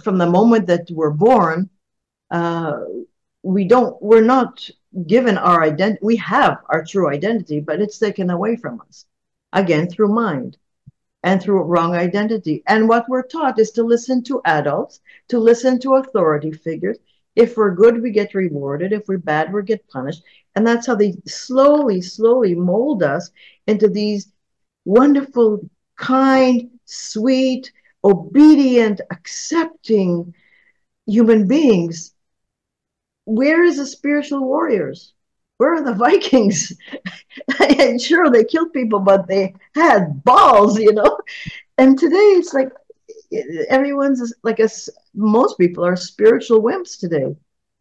from the moment that we're born, we're not given our identity. We have our true identity, but it's taken away from us, again, through mind and through wrong identity. And what we're taught is to listen to adults, to listen to authority figures. If we're good, we get rewarded. If we're bad, we get punished. And that's how they slowly, slowly mold us into these wonderful, kind, sweet, obedient, accepting human beings. Where is the spiritual warriors? Where are the Vikings? And sure, they killed people, but they had balls, you know? And today it's like everyone's like most people are spiritual wimps today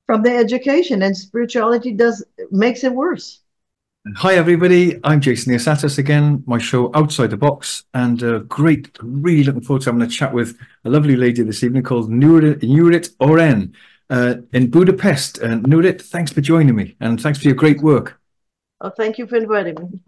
from the education, and spirituality makes it worse. Hi everybody, I'm Jason Liasatos again, my show Outside the Box, and really looking forward to having a chat with a lovely lady this evening called Nurit Oren in Budapest. Nurit, thanks for joining me, and thanks for your great work. Oh, thank you for inviting me.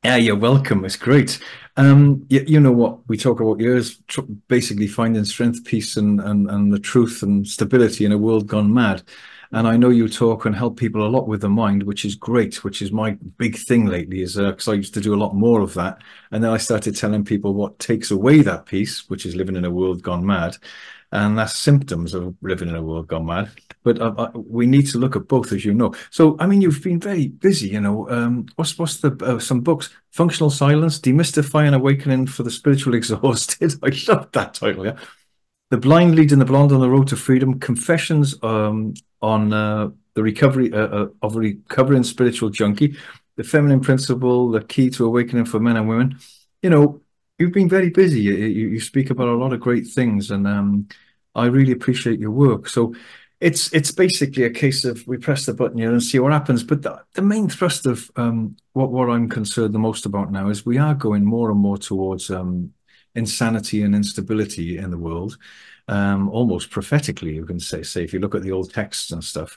Yeah, you're welcome. It's great. You know what we talk about here is basically finding strength, peace, and the truth and stability in a world gone mad. And I know you talk and help people a lot with the mind, which is great, which is my big thing lately, is because I used to do a lot more of that. And then I started telling people what takes away that peace, which is living in a world gone mad. And that's symptoms of living in a world gone mad. But we need to look at both, as you know. So, I mean, you've been very busy, you know. What's the some books? Functional Silence, Demystifying Awakening for the Spiritual Exhausted. I love that title, yeah. The Blind Leading the Blonde on the Road to Freedom, Confessions on the recovery of a recovering spiritual junkie, The Feminine Principle, The Key to Awakening for Men and Women. You know, you've been very busy. You speak about a lot of great things, and I really appreciate your work. So it's basically a case of we press the button here and see what happens. But the main thrust of what I'm concerned the most about now is we are going more and more towards insanity and instability in the world, almost prophetically, you can say if you look at the old texts and stuff.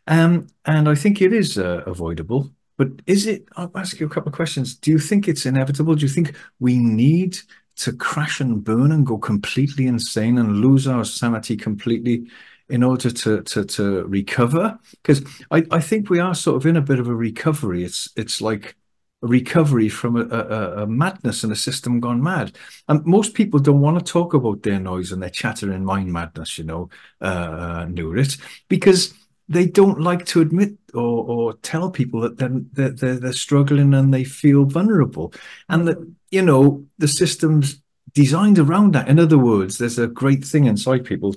And I think it is avoidable. But is it, I'll ask you a couple of questions. Do you think it's inevitable? Do you think we need to crash and burn and go completely insane and lose our sanity completely in order to recover? Because I think we are sort of in a bit of a recovery. It's like a recovery from a madness and a system gone mad. And most people don't want to talk about their noise and their chattering mind madness, you know, Nurit, because they don't like to admit or tell people that they're struggling and they feel vulnerable. And that, you know, the system's designed around that. In other words, there's a great thing inside people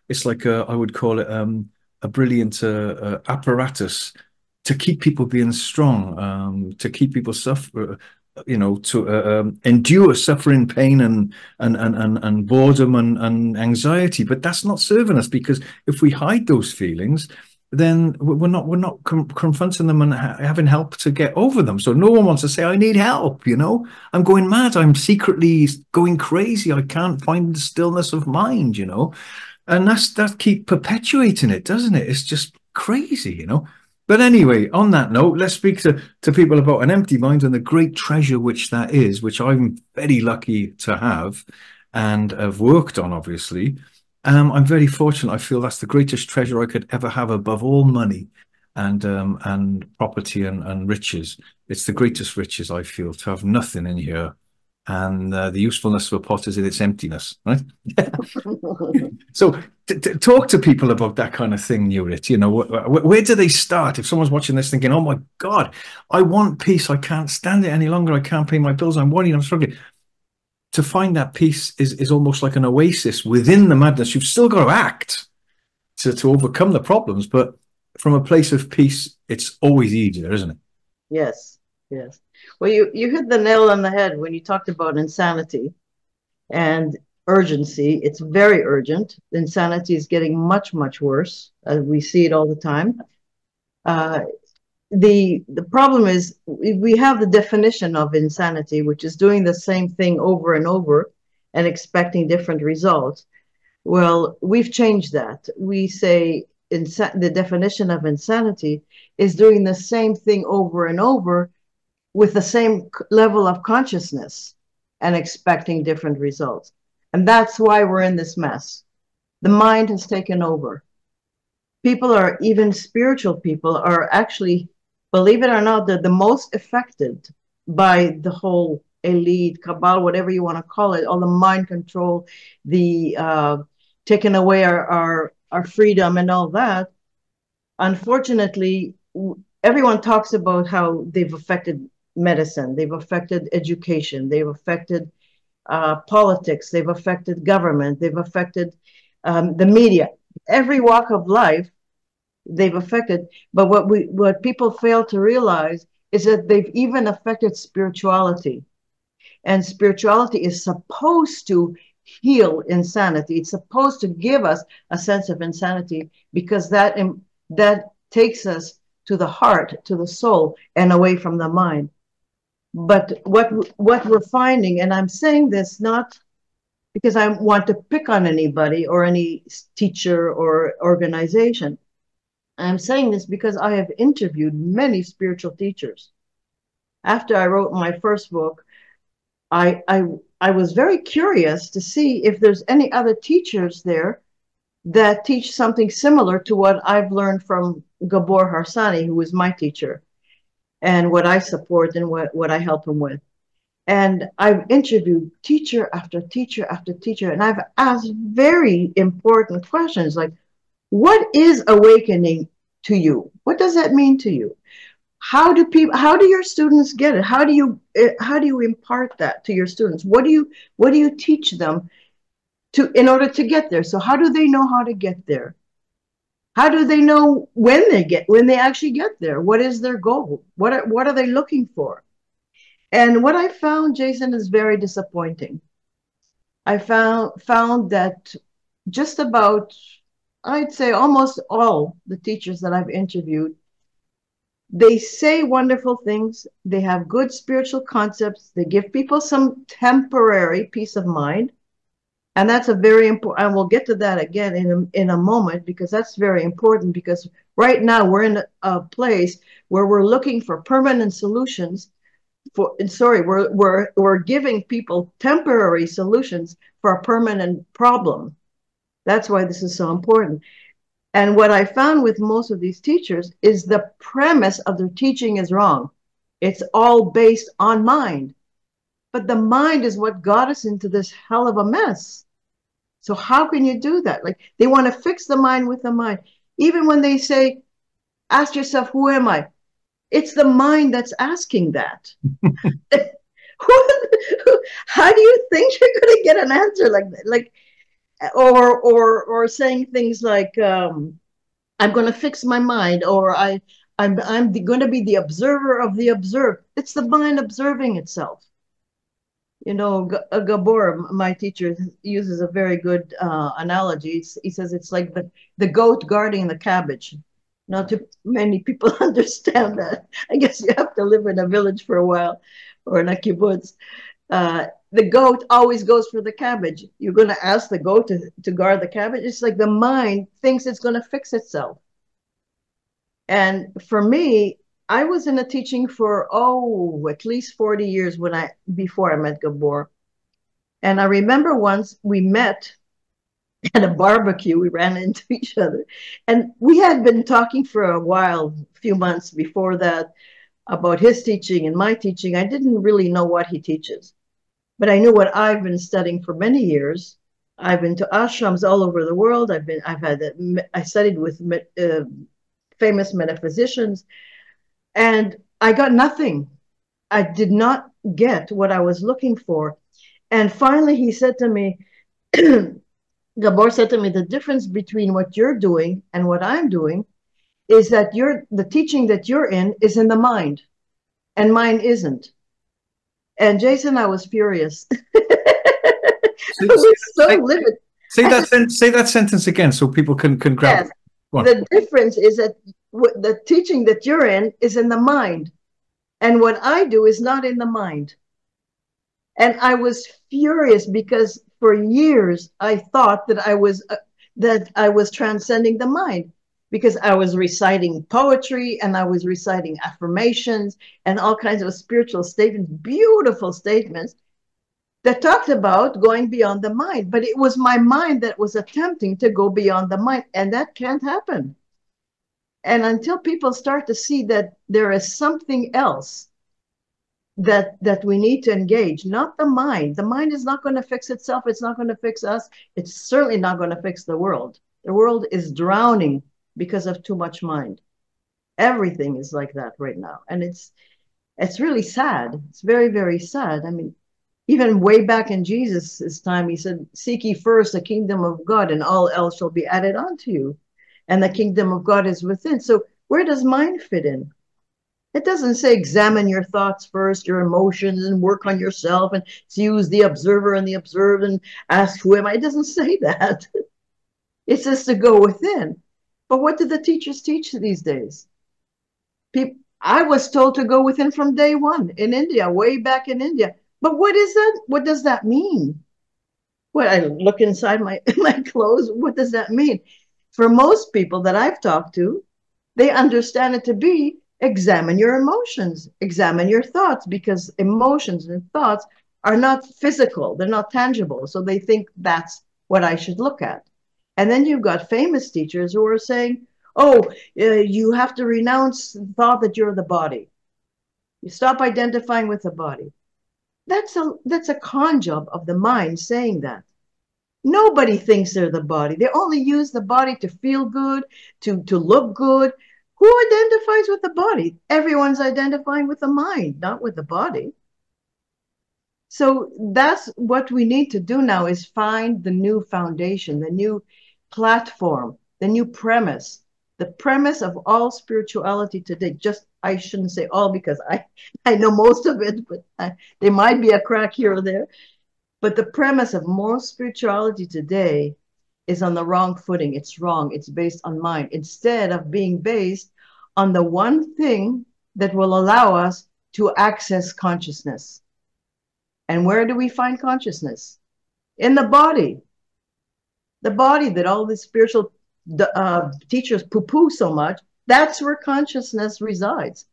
it's like I would call it a brilliant apparatus to keep people being strong, to keep people suffer, you know, to endure suffering, pain, and boredom and anxiety. But that's not serving us, because if we hide those feelings, then we're not confronting them and having help to get over them. So no one wants to say, I need help, you know, I'm going mad, I'm secretly going crazy, I can't find the stillness of mind, you know. And that keep perpetuating it, doesn't it? It's just crazy, you know. But anyway, on that note, let's speak to people about an empty mind and the great treasure which that is, which I'm very lucky to have and have worked on, obviously. I'm very fortunate. I feel that's the greatest treasure I could ever have above all money and property and riches. It's the greatest riches, I feel, to have nothing in here. And the usefulness of a pot is in its emptiness, right? So talk to people about that kind of thing, Nurit. You know, where do they start? If someone's watching this thinking, oh my God, I want peace, I can't stand it any longer, I can't pay my bills, I'm worried, I'm struggling. To find that peace is almost like an oasis within the madness. You've still got to act to overcome the problems, but from a place of peace, it's always easier, isn't it? Yes, yes. Well, you hit the nail on the head when you talked about insanity and urgency. It's very urgent. Insanity is getting much, much worse. We see it all the time. The problem is we have the definition of insanity, which is doing the same thing over and over and expecting different results. Well, we've changed that. We say the definition of insanity is doing the same thing over and over with the same level of consciousness and expecting different results. And that's why we're in this mess. The mind has taken over. People are, even spiritual people are actually, believe it or not, they're the most affected by the whole elite, cabal, whatever you want to call it, all the mind control, the taking away our freedom and all that. Unfortunately, everyone talks about how they've affected medicine, they've affected education, they've affected politics, they've affected government, they've affected the media, every walk of life they've affected. But what people fail to realize is that they've even affected spirituality. And spirituality is supposed to heal insanity. It's supposed to give us a sense of insanity, because that takes us to the heart, to the soul, and away from the mind. But what we're finding, and I'm saying this not because I want to pick on anybody or any teacher or organization. I'm saying this because I have interviewed many spiritual teachers. After I wrote my first book, I, I, I was very curious to see if there's any other teachers there that teach something similar to what I've learned from Gabor Harsani, who was my teacher, and what I support and what I help him with. And I've interviewed teacher after teacher after teacher, and I've asked very important questions like, what is awakening to you? What does that mean to you? How do your students get it? How do you impart that to your students? What do you teach them in order to get there? So how do they know how to get there? How do they know when they actually get there? What is their goal? What are they looking for? And what I found, Jason, is very disappointing. I found that just about, I'd say almost all the teachers that I've interviewed, they say wonderful things. They have good spiritual concepts. They give people some temporary peace of mind. And that's a very important, and we'll get to that again in a moment, because that's very important, because right now we're in a place where we're looking for permanent solutions we're giving people temporary solutions for a permanent problem. That's why this is so important. And what I found with most of these teachers is the premise of their teaching is wrong. It's all based on mind. But the mind is what got us into this hell of a mess. So how can you do that? Like, they want to fix the mind with the mind. Even when they say, ask yourself, who am I? It's the mind that's asking that. How do you think you're going to get an answer like that? Like, or saying things like, I'm going to fix my mind, or I'm going to be the observer of the observed. It's the mind observing itself. You know, Gabor, my teacher, uses a very good analogy. He says it's like the goat guarding the cabbage. Not too many people understand that. I guess you have to live in a village for a while, or in a kibbutz. The goat always goes for the cabbage. You're going to ask the goat to guard the cabbage. It's like the mind thinks it's going to fix itself. And for me, I was in a teaching for, at least 40 years before I met Gabor. And I remember once we met at a barbecue, we ran into each other. And we had been talking for a while, a few months before that, about his teaching and my teaching. I didn't really know what he teaches, but I knew what I've been studying for many years. I've been to ashrams all over the world. I studied with famous metaphysicians, and I got nothing. I did not get what I was looking for. And finally, he said to me, Gabor said to me, the difference between what you're doing and what I'm doing is that the teaching that you're in is in the mind, and mine isn't. And Jason, I was furious. I was so livid. Say that sentence again so people can grab it. The difference is that the teaching that you're in is in the mind, and what I do is not in the mind. And I was furious because for years I thought that I was transcending the mind, because I was reciting poetry and I was reciting affirmations and all kinds of spiritual statements, beautiful statements. that talked about going beyond the mind, but it was my mind that was attempting to go beyond the mind, and that can't happen. And until people start to see that there is something else that we need to engage, not the mind. The mind is not going to fix itself. It's not going to fix us. It's certainly not going to fix the world. The world is drowning because of too much mind. Everything is like that right now, and it's really sad. It's very, very sad. I mean, even way back in Jesus' time, he said, "Seek ye first the kingdom of God, and all else shall be added unto you." And the kingdom of God is within. So where does mind fit in? It doesn't say examine your thoughts first, your emotions, and work on yourself, and use the observer and the observed, and ask who am I. It doesn't say that. It says to go within. But what do the teachers teach these days? I was told to go within from day one in India, way back in India. But what is that? What does that mean? When I look inside my clothes, what does that mean? For most people that I've talked to, they understand it to be examine your emotions, examine your thoughts, because emotions and thoughts are not physical, they're not tangible. So they think that's what I should look at. And then you've got famous teachers who are saying, oh, you have to renounce the thought that you're the body. You stop identifying with the body. That's a con job of the mind saying that. Nobody thinks they're the body. They only use the body to feel good, to look good. Who identifies with the body? Everyone's identifying with the mind, not with the body. So that's what we need to do now, is find the new foundation, the new platform, the new premise. The premise of all spirituality today, just, I shouldn't say all because I know most of it, but there might be a crack here or there. But the premise of most spirituality today is on the wrong footing. It's wrong. It's based on mind instead of being based on the one thing that will allow us to access consciousness. And where do we find consciousness? In the body. The body that all the spiritual teachers poo-poo so much, that's where consciousness resides.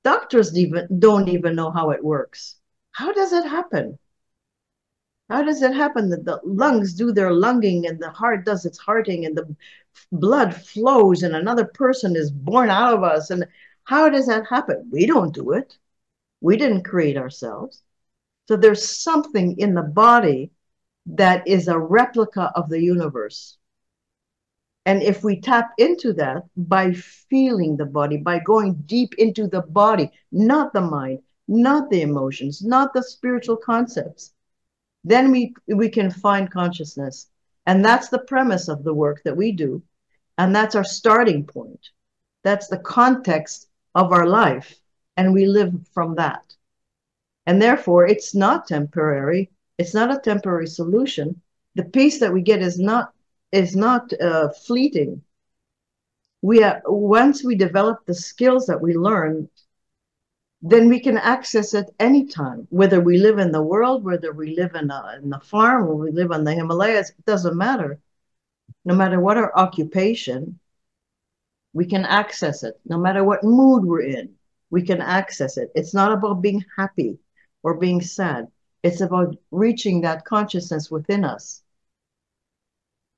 Doctors don't even know how it works. How does it happen? How does it happen that the lungs do their lunging and the heart does its hearting and the blood flows and another person is born out of us? And how does that happen? We don't do it. We didn't create ourselves. So there's something in the body that is a replica of the universe. And if we tap into that by feeling the body, by going deep into the body, not the mind, not the emotions, not the spiritual concepts, then we can find consciousness. And that's the premise of the work that we do. And that's our starting point. That's the context of our life. And we live from that. And therefore, it's not temporary. It's not a temporary solution. The peace that we get is not fleeting. Once we develop the skills that we learn, then we can access it anytime, whether we live in the world, whether we live in the farm, or we live in the Himalayas, it doesn't matter. No matter what our occupation, we can access it. No matter what mood we're in, we can access it. It's not about being happy or being sad. It's about reaching that consciousness within us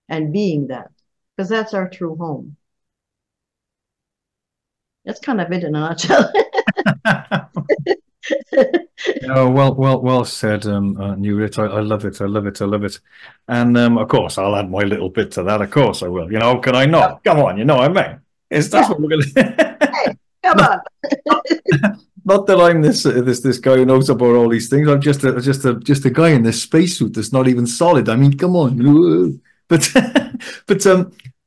and being that, because that's our true home. That's kind of it in a nutshell. Oh, well said, Nurit. I love it. I love it. I love it. And of course, I'll add my little bit to that. Of course, I will. You know, can I not? Come on, you know what I mean. That's what we're going to. Hey, come on. Not that I'm this guy who knows about all these things. I'm just a guy in this spacesuit that's not even solid. I mean, come on. But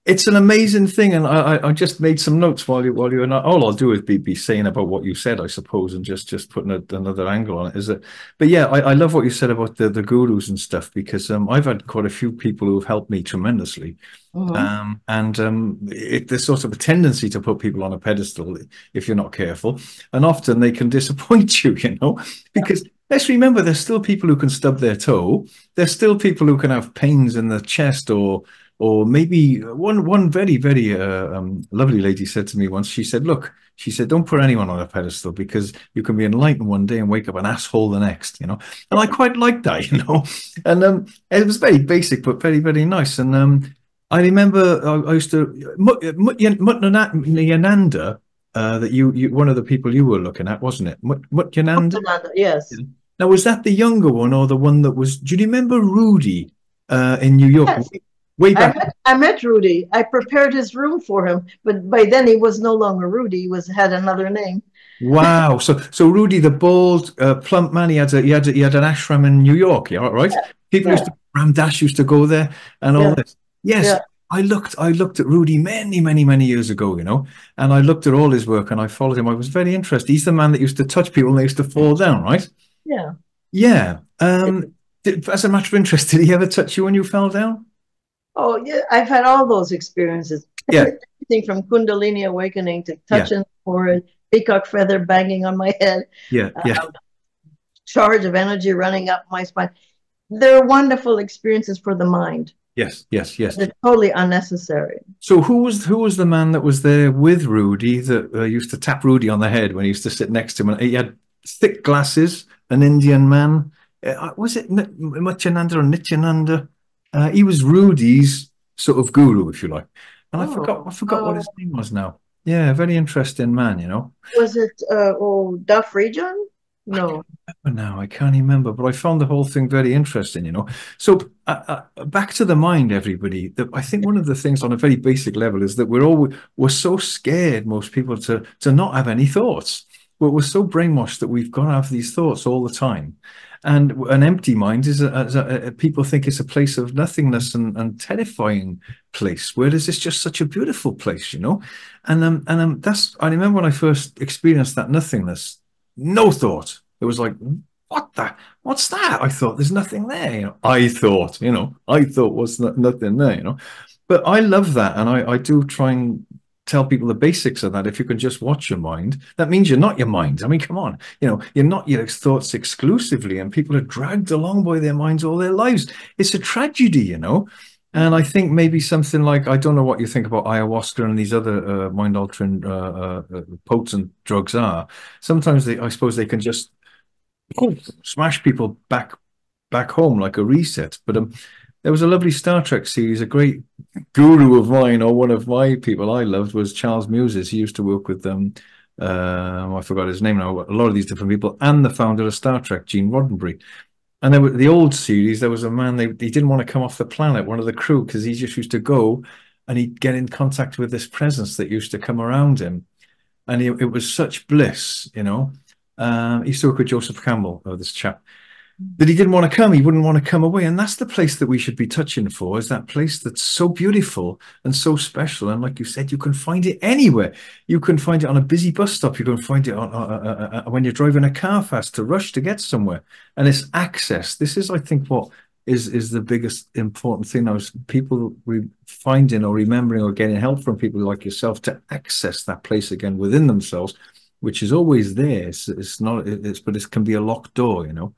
it's an amazing thing, and I just made some notes while you and all I'll do is be saying about what you said, I suppose, and just putting another angle on it. Is that? But yeah, I love what you said about the gurus and stuff, because I've had quite a few people who have helped me tremendously. There's sort of a tendency to put people on a pedestal if you're not careful, and often they can disappoint you, you know, because let's remember there's still people who can stub their toe. There's still people who can have pains in the chest or or maybe one very, very lovely lady said to me once, she said, look, she said, don't put anyone on a pedestal because you can be enlightened one day and wake up an asshole the next, you know. And I quite like that, you know. And it was very basic, but very, very nice. And I remember I used to Mutyananda, that you one of the people you were looking at, wasn't it? Mutyananda? Yes. Now, was that the younger one or the one that was? Do you remember Rudy in New York Yes. way back? I met Rudy. I prepared his room for him, but by then he was no longer Rudy. He had another name. Wow. So Rudy, the bald, plump man, he had an ashram in New York. Yeah, right. People Yeah. used to Ram Dass used to go there and all Yeah. this. Yes, Yeah. I looked at Rudy many, many, many years ago, you know, and I looked at all his work and I followed him. I was very interested. He's the man that used to touch people and they used to fall down, right? Yeah. Yeah. As a matter of interest, did he ever touch you when you fell down? Oh, yeah. I've had all those experiences. Yeah. Everything from Kundalini awakening to Yeah. touching the forehead, peacock feather banging on my head, Yeah. Yeah. charge of energy running up my spine. They're wonderful experiences for the mind. Yes. Yes. Yes. They're totally unnecessary. So who was the man that was there with Rudy that used to tap Rudy on the head when he used to sit next to him? And he had thick glasses, an Indian man. Was it Muchananda or Nityananda? He was Rudy's sort of guru, if you like. And I forgot what his name was now. Yeah, very interesting man, you know. Was it Duff Region? No. Now I can't remember, but I found the whole thing very interesting, you know. So back to the mind, everybody. I think one of the things on a very basic level is that we're so scared, most people, to not have any thoughts. We're so brainwashed that we've got to have these thoughts all the time. And an empty mind is people think it's a place of nothingness and terrifying place, whereas it's just such a beautiful place, you know. And that's I remember when I first experienced that nothingness, no thought. It was like, what's that? I thought there's nothing there. You know, I thought was nothing there, you know. But I love that. And I do try and tell people the basics of that. If you can just watch your mind, that means you're not your mind. I mean, come on, you know, you're not your thoughts exclusively, and people are dragged along by their minds all their lives. It's a tragedy, you know. And I think maybe something like, I don't know what you think about ayahuasca and these other mind-altering potent drugs are. Sometimes I suppose they can just smash people back home like a reset. But there was a lovely Star Trek series. A great guru of mine, or one of my people I loved, was Charles Muses. He used to work with I forgot his name now. A lot of these different people, and the founder of Star Trek, Gene Roddenberry. And there the old series, there was a man, he didn't want to come off the planet, one of the crew, because he just used to go and he'd get in contact with this presence that used to come around him. And it was such bliss, you know. He used to work with Joseph Campbell, this chap, that he didn't want to come. He wouldn't want to come away. And that's the place that we should be touching for, is that place that's so beautiful and so special. And like you said, you can find it anywhere. You can find it on a busy bus stop. You can find it when you're driving a car fast to rush to get somewhere. And it's access. This is, I think, what is the biggest important thing now, is people finding or remembering or getting help from people like yourself to access that place again within themselves, which is always there. But it can be a locked door, you know.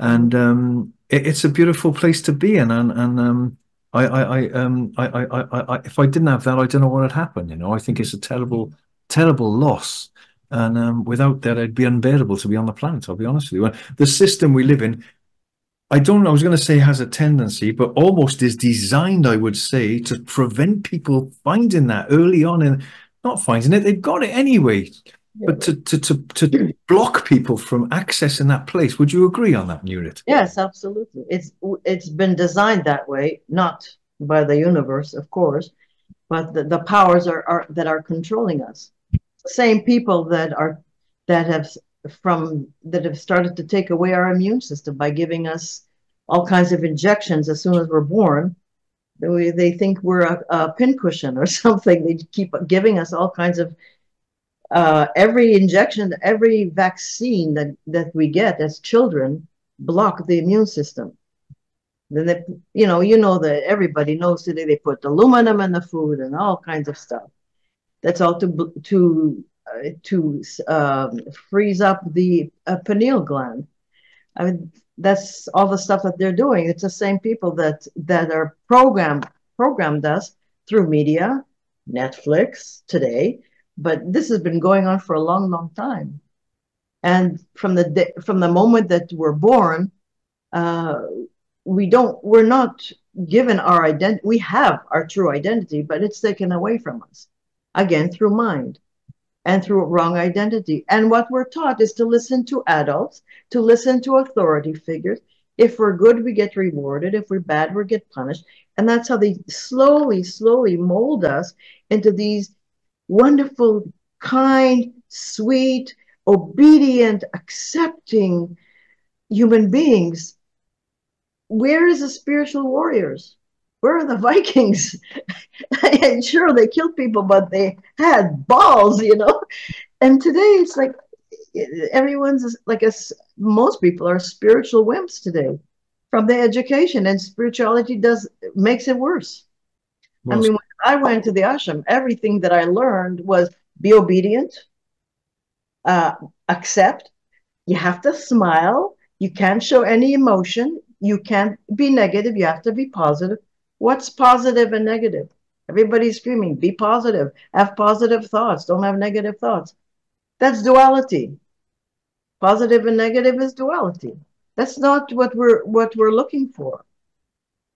And it's a beautiful place to be in. And if I didn't have that, I don't know what would happen. You know, I think it's a terrible, terrible loss. And without that, it'd be unbearable to be on the planet. I'll be honest with you. And the system we live in, I don't know, I was going to say has a tendency, but almost is designed, I would say, to prevent people finding that early on, and not finding it. They've got it anyway. But to block people from accessing that place, would you agree on that, Nurit? Yes, absolutely. It's been designed that way, not by the universe, of course, but the powers that are controlling us. The same people that have started to take away our immune system by giving us all kinds of injections as soon as we're born. They think we're a pincushion or something. They keep giving us all kinds of every injection, every vaccine that we get as children block the immune system. Then they, you know that everybody knows today they put aluminum in the food and all kinds of stuff. That's all to freeze up the pineal gland. I mean, that's all the stuff that they're doing. It's the same people that are programmed us through media, Netflix today, but this has been going on for a long, long time. And from the moment that we're born, uh, we're not given our identity. We have our true identity, but it's taken away from us, again, through mind and through wrong identity. And what we're taught is to listen to adults, to listen to authority figures. If we're good, we get rewarded. If we're bad, we get punished. And that's how they slowly, slowly mold us into these wonderful, kind, sweet, obedient, accepting human beings. Where is the spiritual warriors? Where are the Vikings? And sure, they killed people, but they had balls, you know. And today it's like everyone's like most people are spiritual wimps today from the education, and spirituality makes it worse. I Well, mean, when I went to the ashram, everything that I learned was be obedient, uh, accept. You have to smile. You can't show any emotion. You can't be negative. You have to be positive. What's positive and negative? Everybody's screaming, be positive, have positive thoughts, don't have negative thoughts. That's duality. Positive and negative is duality. That's not what we're looking for.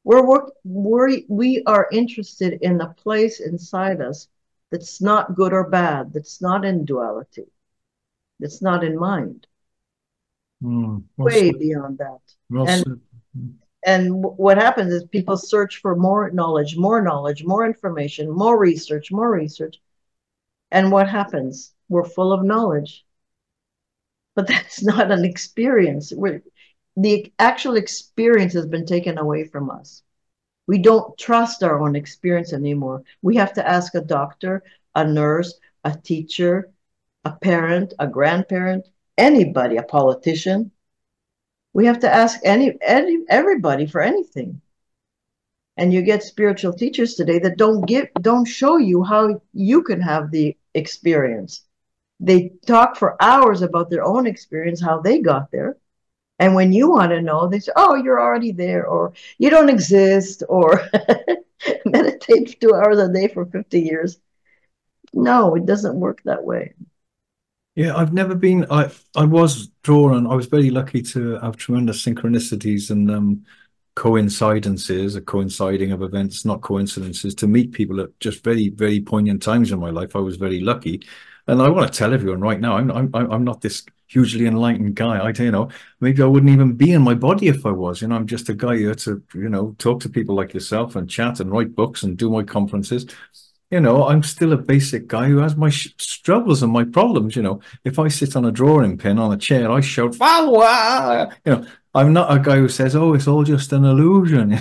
We are interested in a place inside us that's not good or bad, that's not in duality, that's not in mind. well Way said. beyond that. Well And said. what happens is people search for more knowledge, more information, more research, more research. And what happens? We're full of knowledge, but that's not an experience. The actual experience has been taken away from us. We don't trust our own experience anymore. We have to ask a doctor, a nurse, a teacher, a parent, a grandparent, anybody, a politician. We have to ask everybody for anything. And you get spiritual teachers today that don't show you how you can have the experience. They talk for hours about their own experience, how they got there. And when you want to know, they say, oh, you're already there, or you don't exist, or meditate 2 hours a day for 50 years. No, it doesn't work that way. Yeah, I've never been. I was drawn. I was very lucky to have tremendous synchronicities and coincidences, a coinciding of events, not coincidences, to meet people at just very, very poignant times in my life. I was very lucky, and I want to tell everyone right now, I'm not this hugely enlightened guy. Maybe I wouldn't even be in my body if I was. I'm just a guy here to talk to people like yourself and chat and write books and do my conferences. I'm still a basic guy who has my struggles and my problems. If I sit on a drawing pin on a chair, I shout, wow, wow. I'm not a guy who says, oh, it's all just an illusion.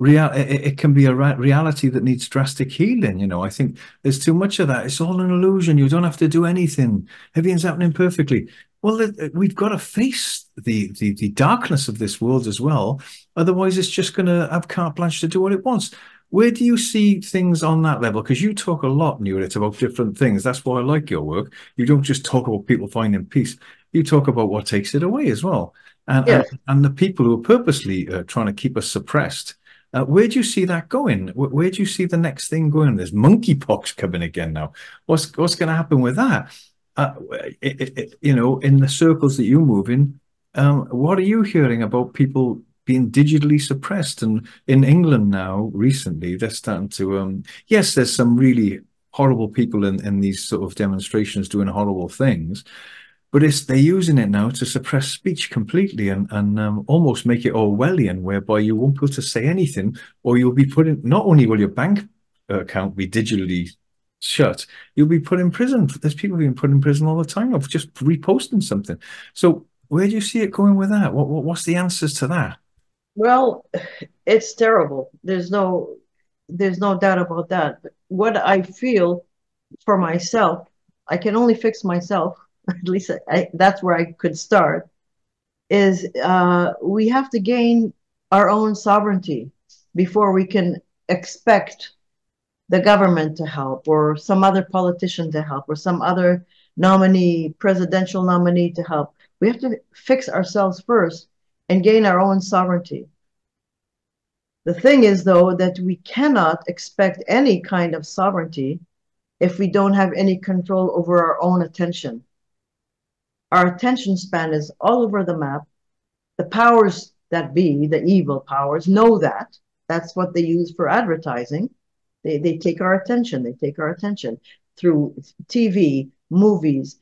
It can be a reality that needs drastic healing. I think there's too much of that. It's all an illusion. You don't have to do anything. Everything's happening perfectly. Well, we've got to face the darkness of this world as well. Otherwise, it's just going to have carte blanche to do what it wants. Where do you see things on that level? Because you talk a lot, Nurit, about different things. That's why I like your work. You don't just talk about people finding peace. You talk about what takes it away as well. And Yes. and the people who are purposely trying to keep us suppressed. Where do you see that going? Where do you see the next thing going? There's monkeypox coming again now. What's going to happen with that? In the circles that you move in, what are you hearing about people being digitally suppressed? And in England now, recently, they're starting to, yes, there's some really horrible people in these sort of demonstrations doing horrible things, but they're using it now to suppress speech completely and almost make it Orwellian, whereby you won't be able to say anything, or you'll be put in, not only will your bank account be digitally shut, you'll be put in prison. There's people being put in prison all the time of just reposting something. So where do you see it going with that? What's the answers to that? Well, it's terrible. There's no doubt about that. But what I feel for myself, I can only fix myself. At least that's where I could start. Is we have to gain our own sovereignty before we can expect the government to help, or some other politician to help, or some other presidential nominee to help. We have to fix ourselves first and gain our own sovereignty. The thing is, though, that we cannot expect any kind of sovereignty if we don't have any control over our own attention. Our attention span is all over the map. The powers that be, the evil powers, know that. That's what they use for advertising. They take our attention. They take our attention through TV, movies,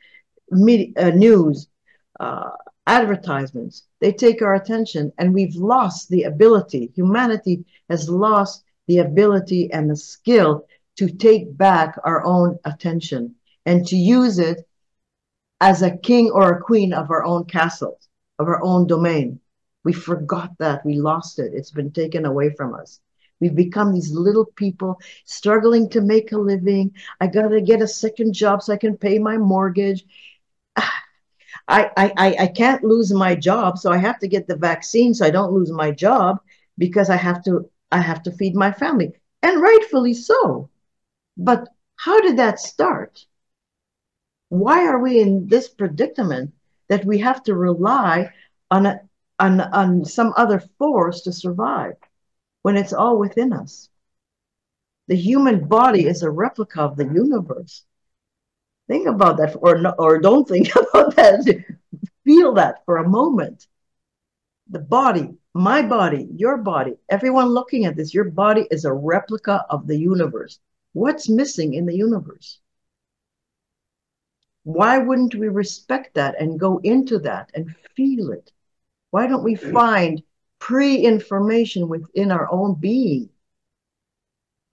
media, news, uh, advertisements. They take our attention, and we've lost the ability. Humanity has lost the ability and the skill to take back our own attention and to use it as a king or a queen of our own castle, of our own domain. We forgot that. We lost it. It's been taken away from us. We've become these little people struggling to make a living. I got to get a second job so I can pay my mortgage. I can't lose my job, so I have to get the vaccine so I don't lose my job because I have to feed my family. And rightfully so. But how did that start? Why are we in this predicament that we have to rely on some other force to survive when it's all within us? The human body is a replica of the universe. Think about that, or don't think about that. Feel that for a moment. The body, my body, your body, everyone looking at this, your body is a replica of the universe. What's missing in the universe? Why wouldn't we respect that and go into that and feel it? Why don't we find pre-information within our own being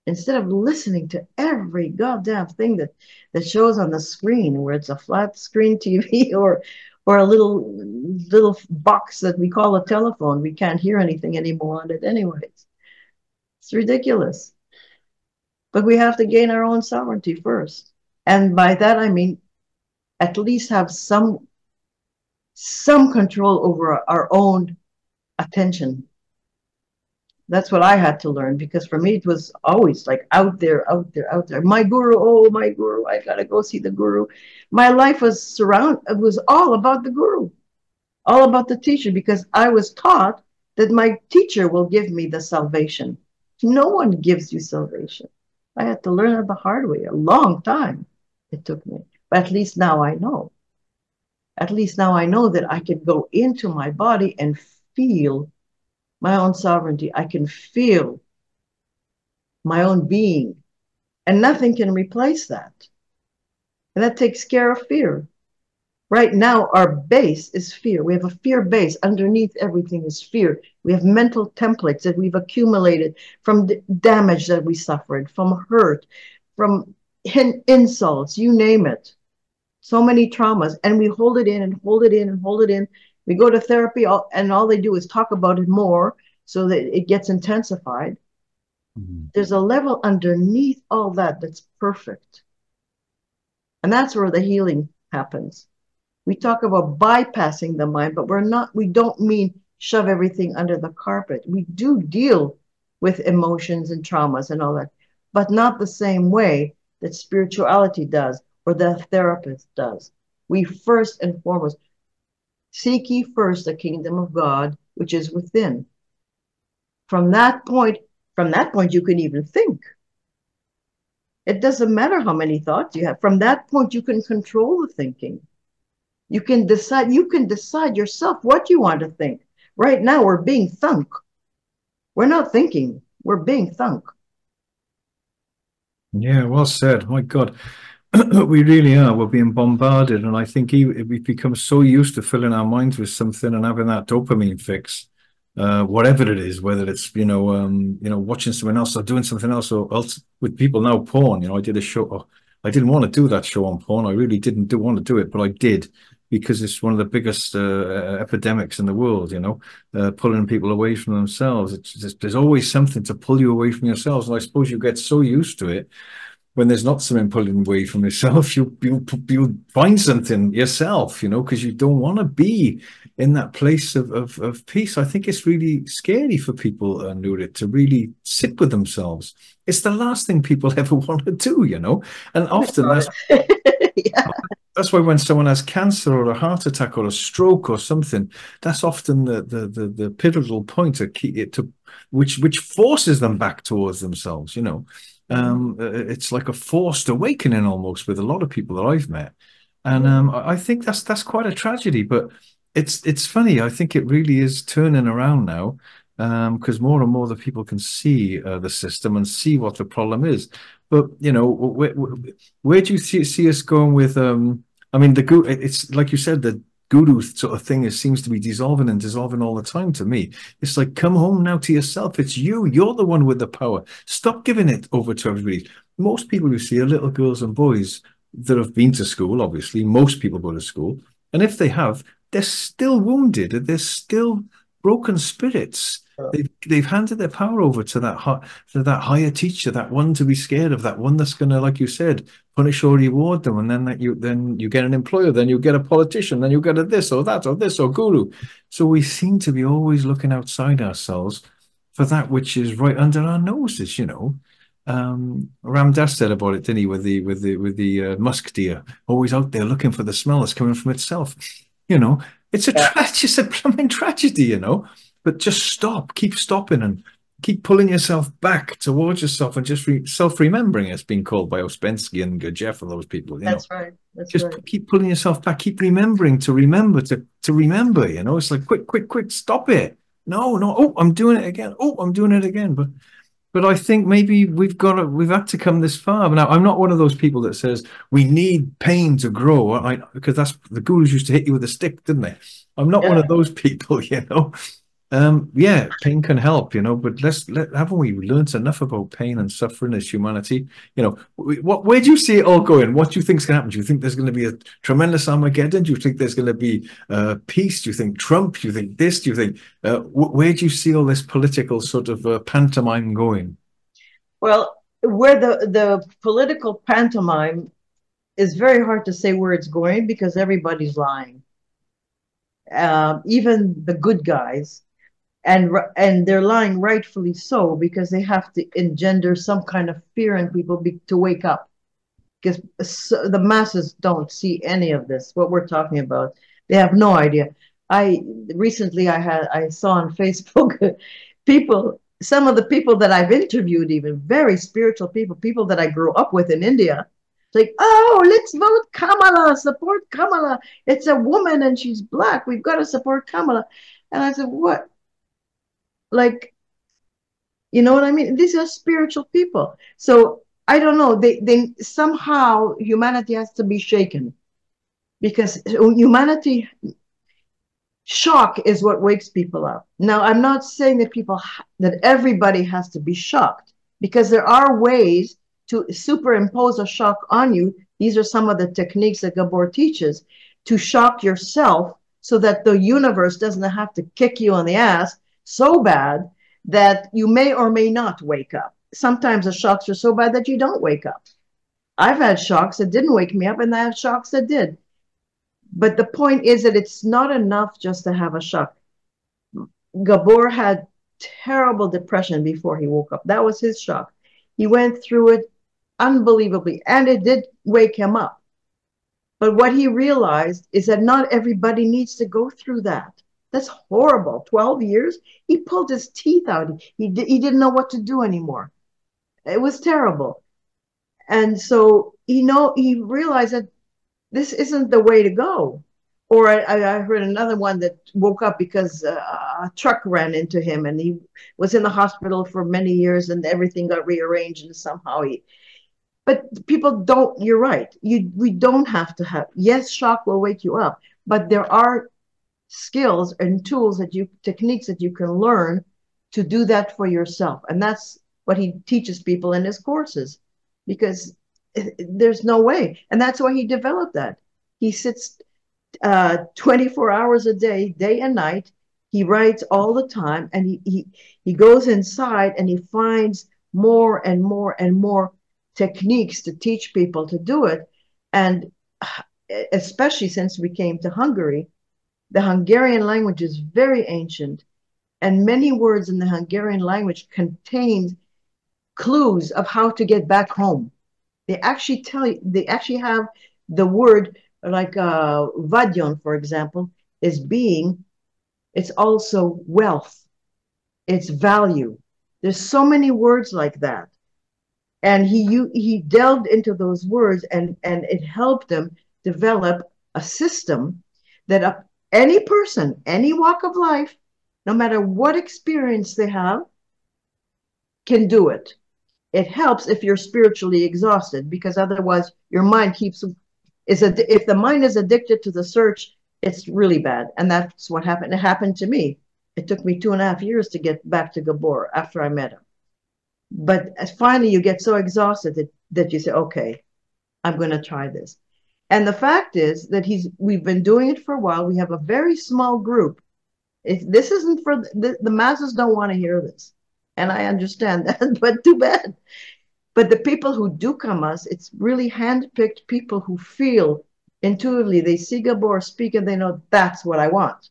instead of listening to every goddamn thing that shows on the screen, where it's a flat screen TV or a little box that we call a telephone? We can't hear anything anymore on it anyways. It's ridiculous. But we have to gain our own sovereignty first. And by that, I mean, at least have some control over our own attention. That's what I had to learn, because for me, it was always like out there, out there, out there. My guru, oh, my guru, I gotta go see the guru. My life was it was all about the guru, all about the teacher, because I was taught that my teacher will give me the salvation. No one gives you salvation. I had to learn it the hard way. A long time it took me. But at least now I know. At least now I know that I can go into my body and feel my own sovereignty. I can feel my own being. And nothing can replace that. And that takes care of fear. Right now, our base is fear. We have a fear base. Underneath everything is fear. We have mental templates that we've accumulated from the damage that we suffered, from hurt, from insults, you name it. So many traumas, and we hold it in and hold it in and hold it in. We go to therapy, and all they do is talk about it more so that it gets intensified. Mm-hmm. There's a level underneath all that that's perfect. And that's where the healing happens. We talk about bypassing the mind, but we don't mean shove everything under the carpet. We do deal with emotions and traumas and all that, but not the same way that spirituality does or the therapist does. We first and foremost, seek ye first the kingdom of God, which is within. From that point, you can even think. It doesn't matter how many thoughts you have. From that point, you can control the thinking. You can decide yourself what you want to think. Right now, we're being thunk. We're not thinking. We're being thunk. Yeah, well said. My God. We really are. We're being bombarded. And I think we've become so used to filling our minds with something and having that dopamine fix, whatever it is, whether it's, watching someone else or doing something else, or else with people now, porn. I did a show. I didn't want to do that show on porn. I really didn't want to do it, but I did, because it's one of the biggest epidemics in the world, pulling people away from themselves. There's always something to pull you away from yourselves. And I suppose you get so used to it, when there's not something pulling away from yourself, you'll find something yourself, because you don't want to be in that place of peace. I think it's really scary for people, Nurit, to really sit with themselves. It's the last thing people ever want to do, and often that's why when someone has cancer or a heart attack or a stroke or something, that's often the pivotal point to which forces them back towards themselves. Mhm. It's like a forced awakening almost with a lot of people that I've met, and Yeah, I think that's quite a tragedy. But it's funny. I think it really is turning around now, because more and more the people can see the system and see what the problem is. But where do you see us going with? I mean, it's like you said, the guru sort of thing seems to be dissolving and dissolving all the time to me. It's like, come home now to yourself. It's you. You're the one with the power. Stop giving it over to everybody. Most people you see are little girls and boys that have been to school, obviously. Most people go to school. And if they have, they're still wounded. They're still broken spirits. sure. They've handed their power over to that higher teacher, that one to be scared of, that one that's gonna, like you said, punish or reward them, and then you get an employer, then you get a politician, then you get a this or that or this or guru. So we seem to be always looking outside ourselves for that which is right under our noses. Ram Dass said about it, didn't he, with the musk deer, always out there looking for the smell that's coming from itself. You know, Yeah, it's a plumbing tragedy. But just stop, keep stopping, and keep pulling yourself back towards yourself, and just self-remembering. It's been called by Ouspensky and Gurdjieff and those people. that's right. That's Just right. keep pulling yourself back, keep remembering to remember to remember. It's like quick, quick, quick, stop it. No, no. Oh, I'm doing it again. Oh, I'm doing it again. But I think maybe we've had to come this far. Now, I'm not one of those people that says we need pain to grow. Because that's the gurus used to hit you with a stick, didn't they? I'm not one Yeah. of those people. Yeah, pain can help, but haven't we learned enough about pain and suffering as humanity? Where do you see it all going? What do you think is going to happen? Do you think there's going to be a tremendous Armageddon? Do you think there's going to be peace? Do you think Trump? Do you think this? Do you think where do you see all this political sort of pantomime going? Well, where the political pantomime is very hard to say where it's going because everybody's lying. Even the good guys, and they're lying rightfully so because they have to engender some kind of fear in people to wake up because the masses don't see any of this what we're talking about. They have no idea. I recently I saw on Facebook people, some of the people that I've interviewed, even very spiritual people that I grew up with in India. It's like, oh, let's vote Kamala, support Kamala. It's a woman and she's black. We've got to support Kamala. And I said, what? Like, you know what I mean? These are spiritual people. So I don't know. They somehow humanity has to be shaken because humanity shock is what wakes people up. Now, I'm not saying that everybody has to be shocked because there are ways to superimpose a shock on you. These are some of the techniques that Gabor teaches to shock yourself so that the universe doesn't have to kick you on the ass so bad that you may or may not wake up. Sometimes the shocks are so bad that you don't wake up. I've had shocks that didn't wake me up, and I have shocks that did. But the point is that it's not enough just to have a shock. Gabor had terrible depression before he woke up. That was his shock. He went through it unbelievably, and it did wake him up. But what he realized is that not everybody needs to go through that. That's horrible. 12 years? He pulled his teeth out. He didn't know what to do anymore. It was terrible. And so, he realized that this isn't the way to go. Or I heard another one that woke up because a truck ran into him and he was in the hospital for many years and everything got rearranged and somehow but people don't, you're right. We don't have to have, yes, shock will wake you up, but there are skills and techniques that you can learn to do that for yourself. And that's what he teaches people in his courses because there's no way. And that's why he developed that. He sits 24 hours a day and night. He writes all the time, and he goes inside and he finds more and more and more techniques to teach people to do it. And especially since we came to Hungary, the Hungarian language is very ancient, and many words in the Hungarian language contain clues of how to get back home. They actually have the word like vadyon, for example, is being, it's also wealth. It's value. There's so many words like that. And he delved into those words, and it helped him develop a system that any person, any walk of life, no matter what experience they have, can do it. It helps if you're spiritually exhausted, because otherwise your mind keeps if the mind is addicted to the search, it's really bad. And that's what happened. It happened to me. It took me 2.5 years to get back to Gabor after I met him. But finally, you get so exhausted that you say, okay, I'm going to try this. And the fact is that we've been doing it for a while. We have a very small group. This isn't for the masses, don't want to hear this. And I understand that, but too bad. But the people who do come us, it's really handpicked people who feel intuitively. They see Gabor speak and they know that's what I want,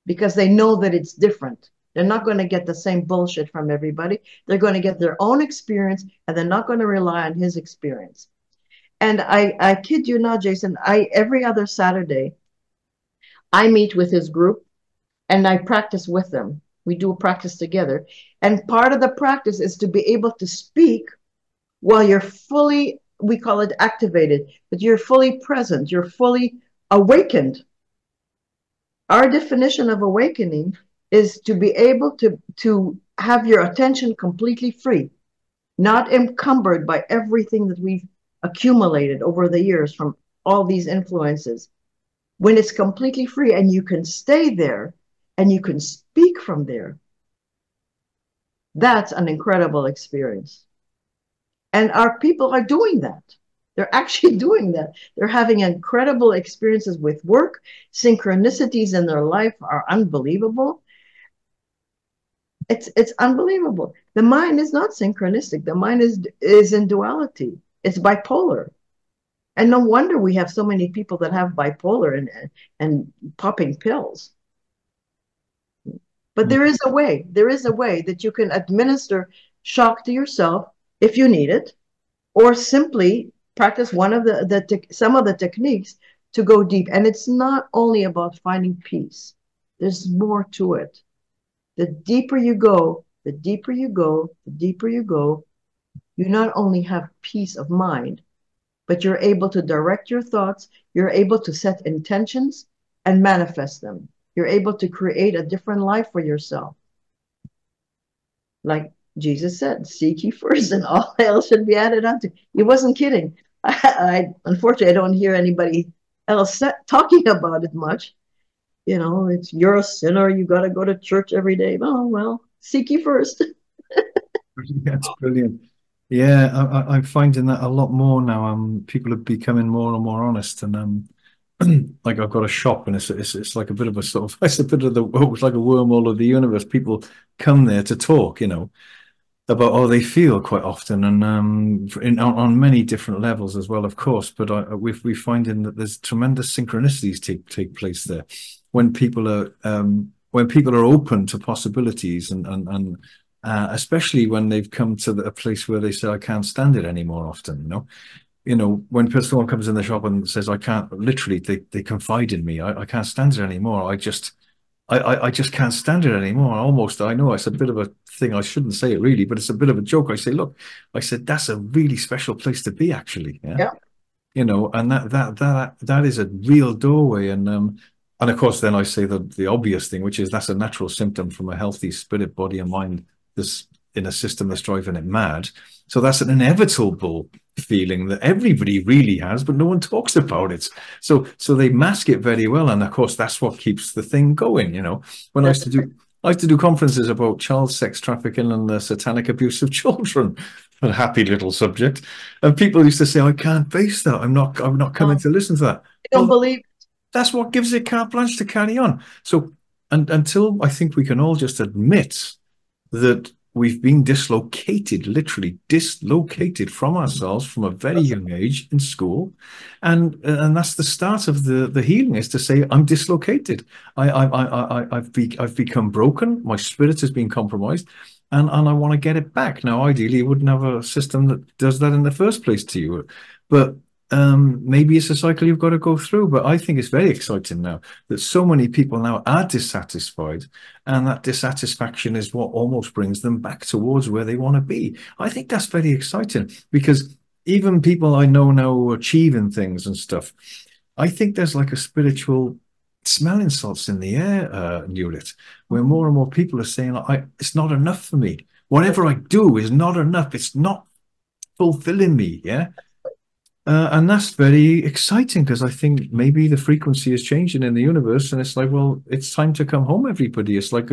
because they know that it's different. They're not going to get the same bullshit from everybody. They're going to get their own experience, and they're not going to rely on his experience. And I kid you not, Jason, every other Saturday, I meet with his group and I practice with them. We do a practice together. And part of the practice is to be able to speak while you're fully, we call it activated, but you're fully present, you're fully awakened. Our definition of awakening is to be able to have your attention completely free, not encumbered by everything that we've accumulated over the years from all these influences. When it's completely free and you can stay there and you can speak from there, that's an incredible experience. And our people are doing that. They're actually doing that. They're having incredible experiences with work. Synchronicities in their life are unbelievable. It's unbelievable. The mind is not synchronistic. The mind is in duality. It's bipolar. And no wonder we have so many people that have bipolar and popping pills. But there is a way. There is a way that you can administer shock to yourself if you need it, or simply practice some of the techniques to go deep. And it's not only about finding peace. There's more to it. The deeper you go, the deeper you go, the deeper you go, you not only have peace of mind, but you're able to direct your thoughts. You're able to set intentions and manifest them. You're able to create a different life for yourself. Like Jesus said, seek ye first and all else should be added unto. He wasn't kidding. Unfortunately, I don't hear anybody else talking about it much. You know, it's you're a sinner, you got to go to church every day. Oh, well, seek ye first. That's brilliant. Yeah, I'm finding that a lot more now. People are becoming more and more honest, and like I've got a shop, and it's like a bit of a sort of it's a bit of it's like a wormhole of the universe. People come there to talk, you know, about how they feel quite often, and on many different levels as well, of course. But we're finding that there's tremendous synchronicities take place there when people are open to possibilities, and especially when they've come to a place where they say, I can't stand it anymore. Often, you know, when someone comes in the shop and says, I can't, literally, they confide in me. I can't stand it anymore. I just can't stand it anymore. Almost, I know it's a bit of a thing. I shouldn't say it really, but it's a bit of a joke. I say, look, I said, that's a really special place to be, actually. Yeah. You know, and that is a real doorway. And of course, then I say the obvious thing, which is that's a natural symptom from a healthy spirit, body, and mind that's in a system that's driving it mad. So that's an inevitable feeling that everybody really has, but no one talks about it. So they mask it very well, and of course that's what keeps the thing going. You know, when I used to do conferences about child sex trafficking and the satanic abuse of children, a happy little subject, and people used to say, I can't face that. I'm not coming to listen to that. I don't believe that's what gives it carte blanche to carry on. So, and until I think we can all just admit that we've been dislocated, literally dislocated from ourselves from a very young age in school, and that's the start of the healing, is to say, I'm dislocated. I've become broken. My spirit has been compromised, and I want to get it back. Now, ideally, you wouldn't have a system that does that in the first place to you, but maybe it's a cycle you've got to go through. But I think it's very exciting now that so many people now are dissatisfied, and that dissatisfaction is what almost brings them back towards where they want to be. I think that's very exciting because even people I know now who are achieving things and stuff, I think there's like a spiritual smelling salts in the air, Nurit, where more and more people are saying, it's not enough for me. Whatever I do is not enough. It's not fulfilling me. Yeah. And that's very exciting because I think maybe the frequency is changing in the universe, and it's like, well, it's time to come home, everybody. It's like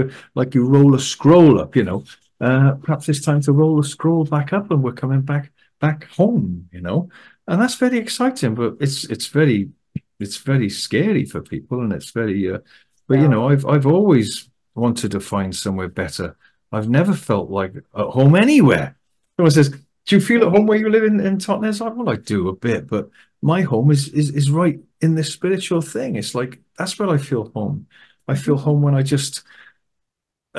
you roll a scroll up, you know. Perhaps it's time to roll the scroll back up, and we're coming back home, you know. And that's very exciting, but it's very scary for people, and it's very. But you Yeah. know, I've always wanted to find somewhere better. I've never felt like at home anywhere. Someone says, do you feel at home where you live in Tottenham? It's like, well, I do a bit, but my home is right in this spiritual thing. It's like that's where I feel home. I feel home when I just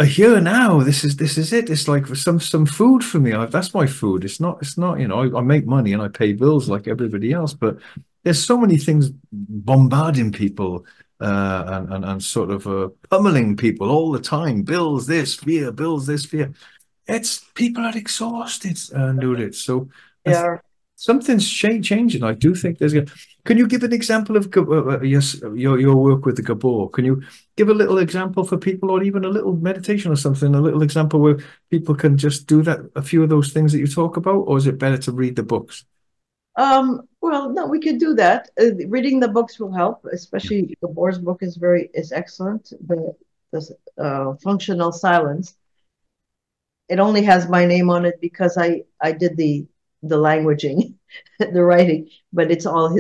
here now. This is it. It's like some food for me. That's my food. It's not. You know, I make money and I pay bills like everybody else, but there's so many things bombarding people and sort of pummeling people all the time. Bills this, fear. Bills this, fear. It's people are exhausted and do it. So I th Yeah. something's changing. I do think there's. Can you give an example of yes, your work with the Gabor? Can you give a little example for people, or even a little meditation or something? A little example where people can just do that. A few of those things that you talk about, or is it better to read the books? Well, no, we could do that. Reading the books will help, especially Gabor's book is excellent. The Functional Silence. It only has my name on it because I did the languaging, the writing, but it's all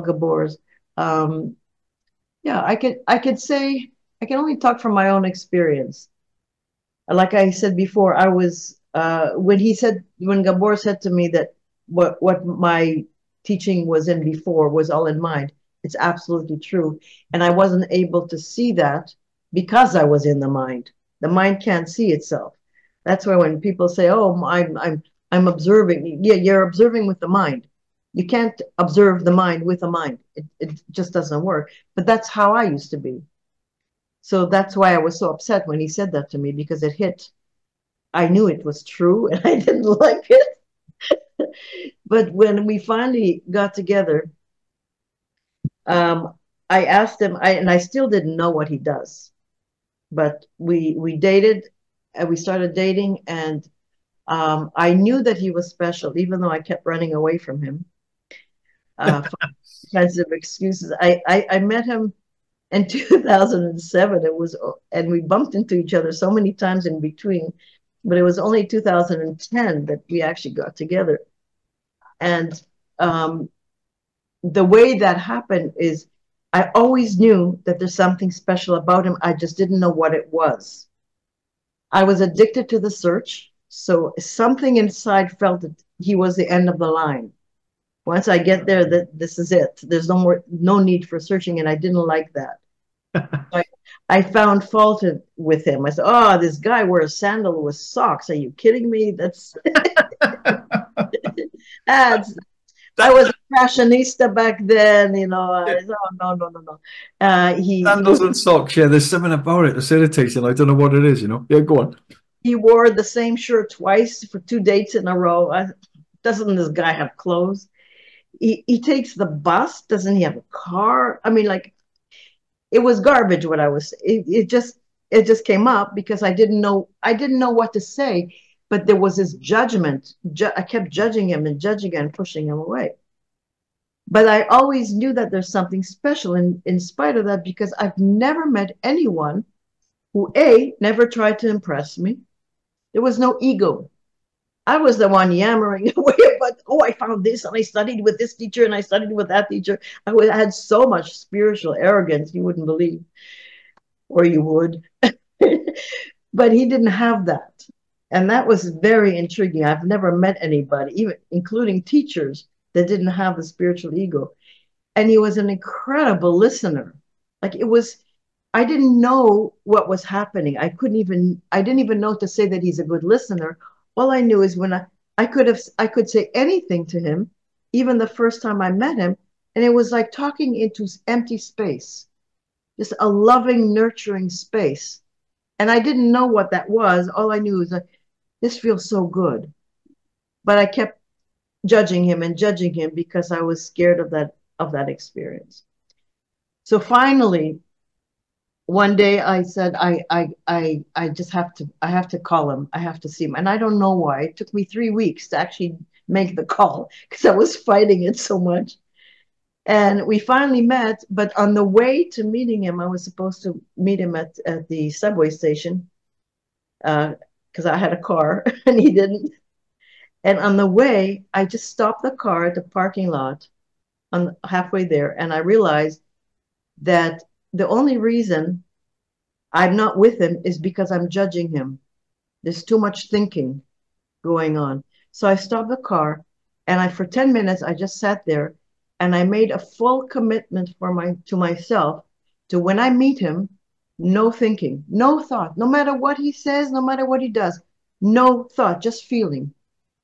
Gabor's. Um, yeah, I could say I can only talk from my own experience. Like I said before, I was when Gabor said to me that what my teaching was in before was all in mind. It's absolutely true, and I wasn't able to see that because I was in the mind. The mind can't see itself. That's why when people say, "Oh, I'm observing," yeah, you're observing with the mind. You can't observe the mind with the mind. It just doesn't work. But that's how I used to be. So that's why I was so upset when he said that to me because it hit. I knew it was true and I didn't like it. But when we finally got together, I asked him, and I still didn't know what he does, but we dated, and we started dating, and I knew that he was special, even though I kept running away from him for all kinds of excuses. I met him in 2007. And we bumped into each other so many times in between, but it was only 2010 that we actually got together. And um, the way that happened is I always knew that there's something special about him. I just didn't know what it was. I was addicted to the search. So something inside felt that he was the end of the line. Once I get there, that this is it. There's no need for searching, and I didn't like that. I, I found fault with him. I said, "Oh, this guy wears sandal with socks. Are you kidding me? That's I That was a fashionista back then, you know. I said, oh no, no, no, no. sandals and socks. Yeah, there's something about it that's irritating. I don't know what it is. You know. Yeah, go on. he wore the same shirt twice for 2 dates in a row. Doesn't this guy have clothes? He takes the bus. Doesn't he have a car? I mean, like it was garbage. What I was, it just came up because I didn't know what to say, but there was this judgment. I kept judging him and pushing him away. But I always knew that there's something special in spite of that because I've never met anyone who never tried to impress me. There was no ego. I was the one yammering away about, oh, I found this and I studied with this teacher and I studied with that teacher. I had so much spiritual arrogance you wouldn't believe, or you would. But he didn't have that. And that was very intriguing. I've never met anybody, even including teachers, that didn't have the spiritual ego. And he was an incredible listener. Like it was, I didn't know what was happening. I didn't even know to say that he's a good listener. All I knew is when I could say anything to him, even the first time I met him. And it was like talking into empty space, just a loving, nurturing space. And I didn't know what that was. All I knew was like, this feels so good. But I kept judging him and judging him because I was scared of that experience. So finally, one day I said, I just I have to call him. I have to see him. And I don't know why. It took me 3 weeks to actually make the call because I was fighting it so much. And we finally met, but on the way to meeting him, I was supposed to meet him at the subway station because I had a car and he didn't. And on the way, I just stopped the car at the parking lot on halfway there, and I realized that the only reason I'm not with him is because I'm judging him. There's too much thinking going on. So I stopped the car, and for 10 minutes I just sat there, and I made a full commitment to myself to when I meet him, no thinking, no thought, no matter what he says, no matter what he does, no thought, just feeling.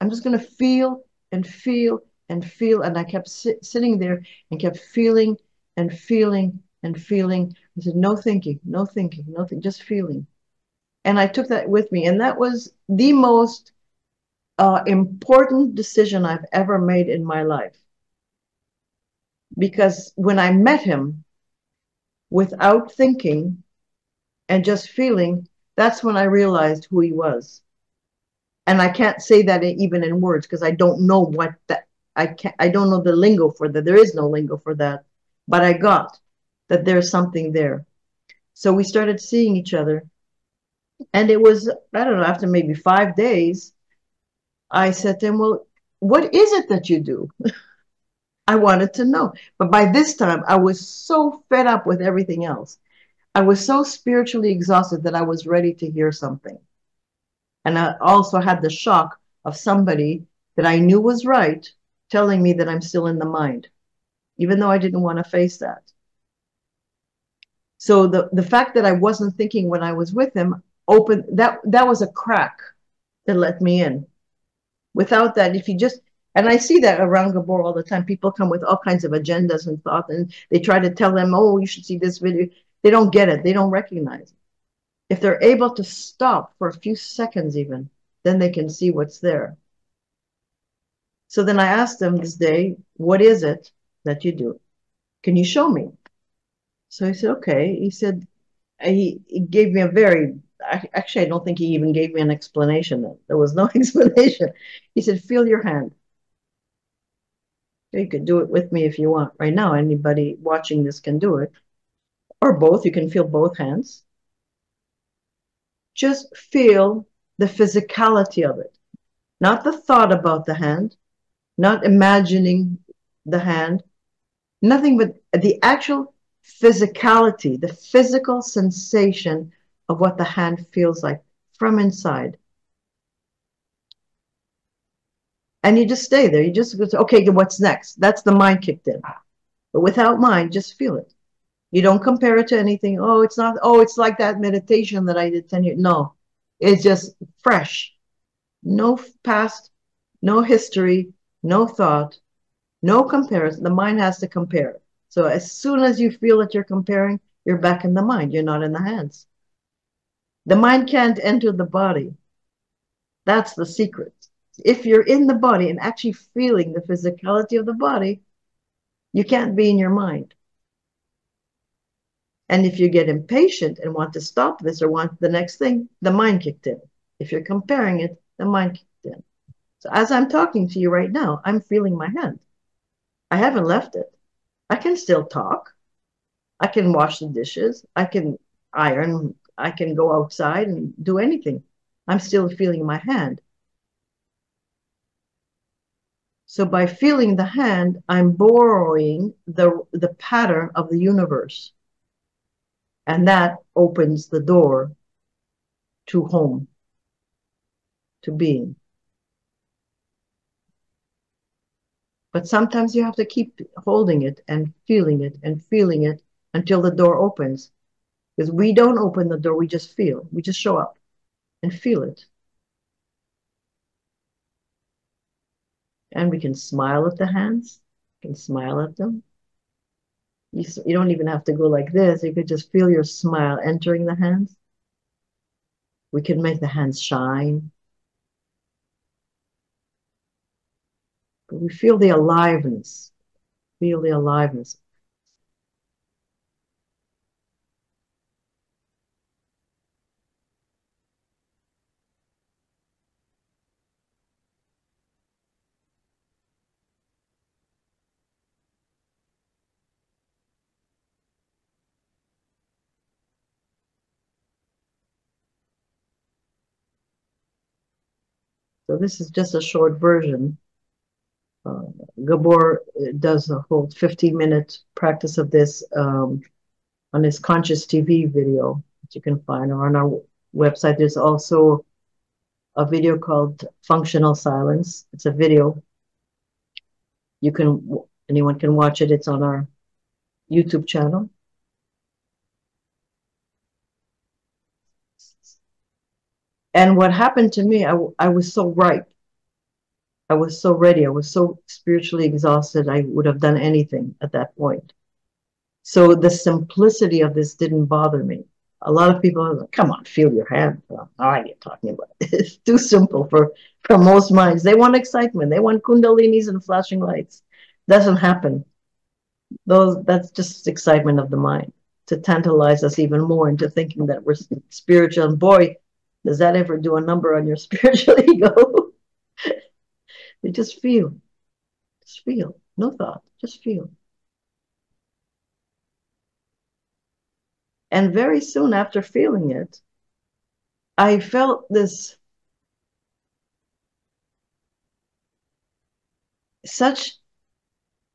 I'm just going to feel and feel and feel. And I kept sitting there and kept feeling and feeling and feeling. I said, no thinking, no thinking, nothing, just feeling. And I took that with me. And that was the most important decision I've ever made in my life. Because when I met him without thinking and just feeling, that's when I realized who he was. And I can't say that even in words because I don't know what that I don't know the lingo for that. There is no lingo for that. But I got that there's something there. So we started seeing each other. And it was, I don't know, after maybe 5 days, I said to him, well, what is it that you do? I wanted to know. But by this time, I was so fed up with everything else. I was so spiritually exhausted that I was ready to hear something. And I also had the shock of somebody that I knew was right telling me that I'm still in the mind, even though I didn't want to face that. So the fact that I wasn't thinking when I was with him opened, that was a crack that let me in. Without that, if you just, and I see that around Gabor all the time, people come with all kinds of agendas and thoughts, and they try to tell them, oh, you should see this video. They don't get it. They don't recognize it. If they're able to stop for a few seconds even, then they can see what's there. So then I asked them this day, what is it that you do? Can you show me? So he said, okay. He said, he gave me a very, actually, I don't think he even gave me an explanation. There was no explanation. He said, feel your hand. You could do it with me if you want. Right now, anybody watching this can do it. Or both. You can feel both hands. Just feel the physicality of it. Not the thought about the hand, not imagining the hand, nothing but the actual physicality, the physical sensation of what the hand feels like from inside. And you just stay there. You just go, okay, what's next? That's the mind kicked in. But without mind, just feel it. You don't compare it to anything. Oh, it's not, oh, it's like that meditation that I did 10 years. No, it's just fresh. No past, no history, no thought, no comparison. The mind has to compare. So as soon as you feel that you're comparing, you're back in the mind. You're not in the hands. The mind can't enter the body. That's the secret. If you're in the body and actually feeling the physicality of the body, you can't be in your mind. And if you get impatient and want to stop this or want the next thing, the mind kicked in. If you're comparing it, the mind kicked in. So as I'm talking to you right now, I'm feeling my hand. I haven't left it. I can still talk. I can wash the dishes. I can iron. I can go outside and do anything. I'm still feeling my hand. So by feeling the hand, I'm borrowing the pattern of the universe. And that opens the door to home, to being. But sometimes you have to keep holding it and feeling it and feeling it until the door opens. Because we don't open the door, we just feel. We just show up and feel it. And we can smile at the hands. We can smile at them. You don't even have to go like this. You could just feel your smile entering the hands. We can make the hands shine. But we feel the aliveness. Feel the aliveness. So this is just a short version. Gabor does a whole 15-minute practice of this on his Conscious TV video that you can find, or on our website. There's also a video called Functional Silence. It's a video. Anyone can watch it. It's on our YouTube channel. And what happened to me, I was so ripe. I was so ready. I was so spiritually exhausted. I would have done anything at that point. So the simplicity of this didn't bother me. A lot of people are like, come on, feel your hand. Well, how are you talking about? It's too simple for most minds. They want excitement. They want kundalinis and flashing lights. Doesn't happen. That's just excitement of the mind to tantalize us even more into thinking that we're spiritual. And boy, does that ever do a number on your spiritual ego? They just feel, no thought, just feel. And very soon after feeling it, I felt this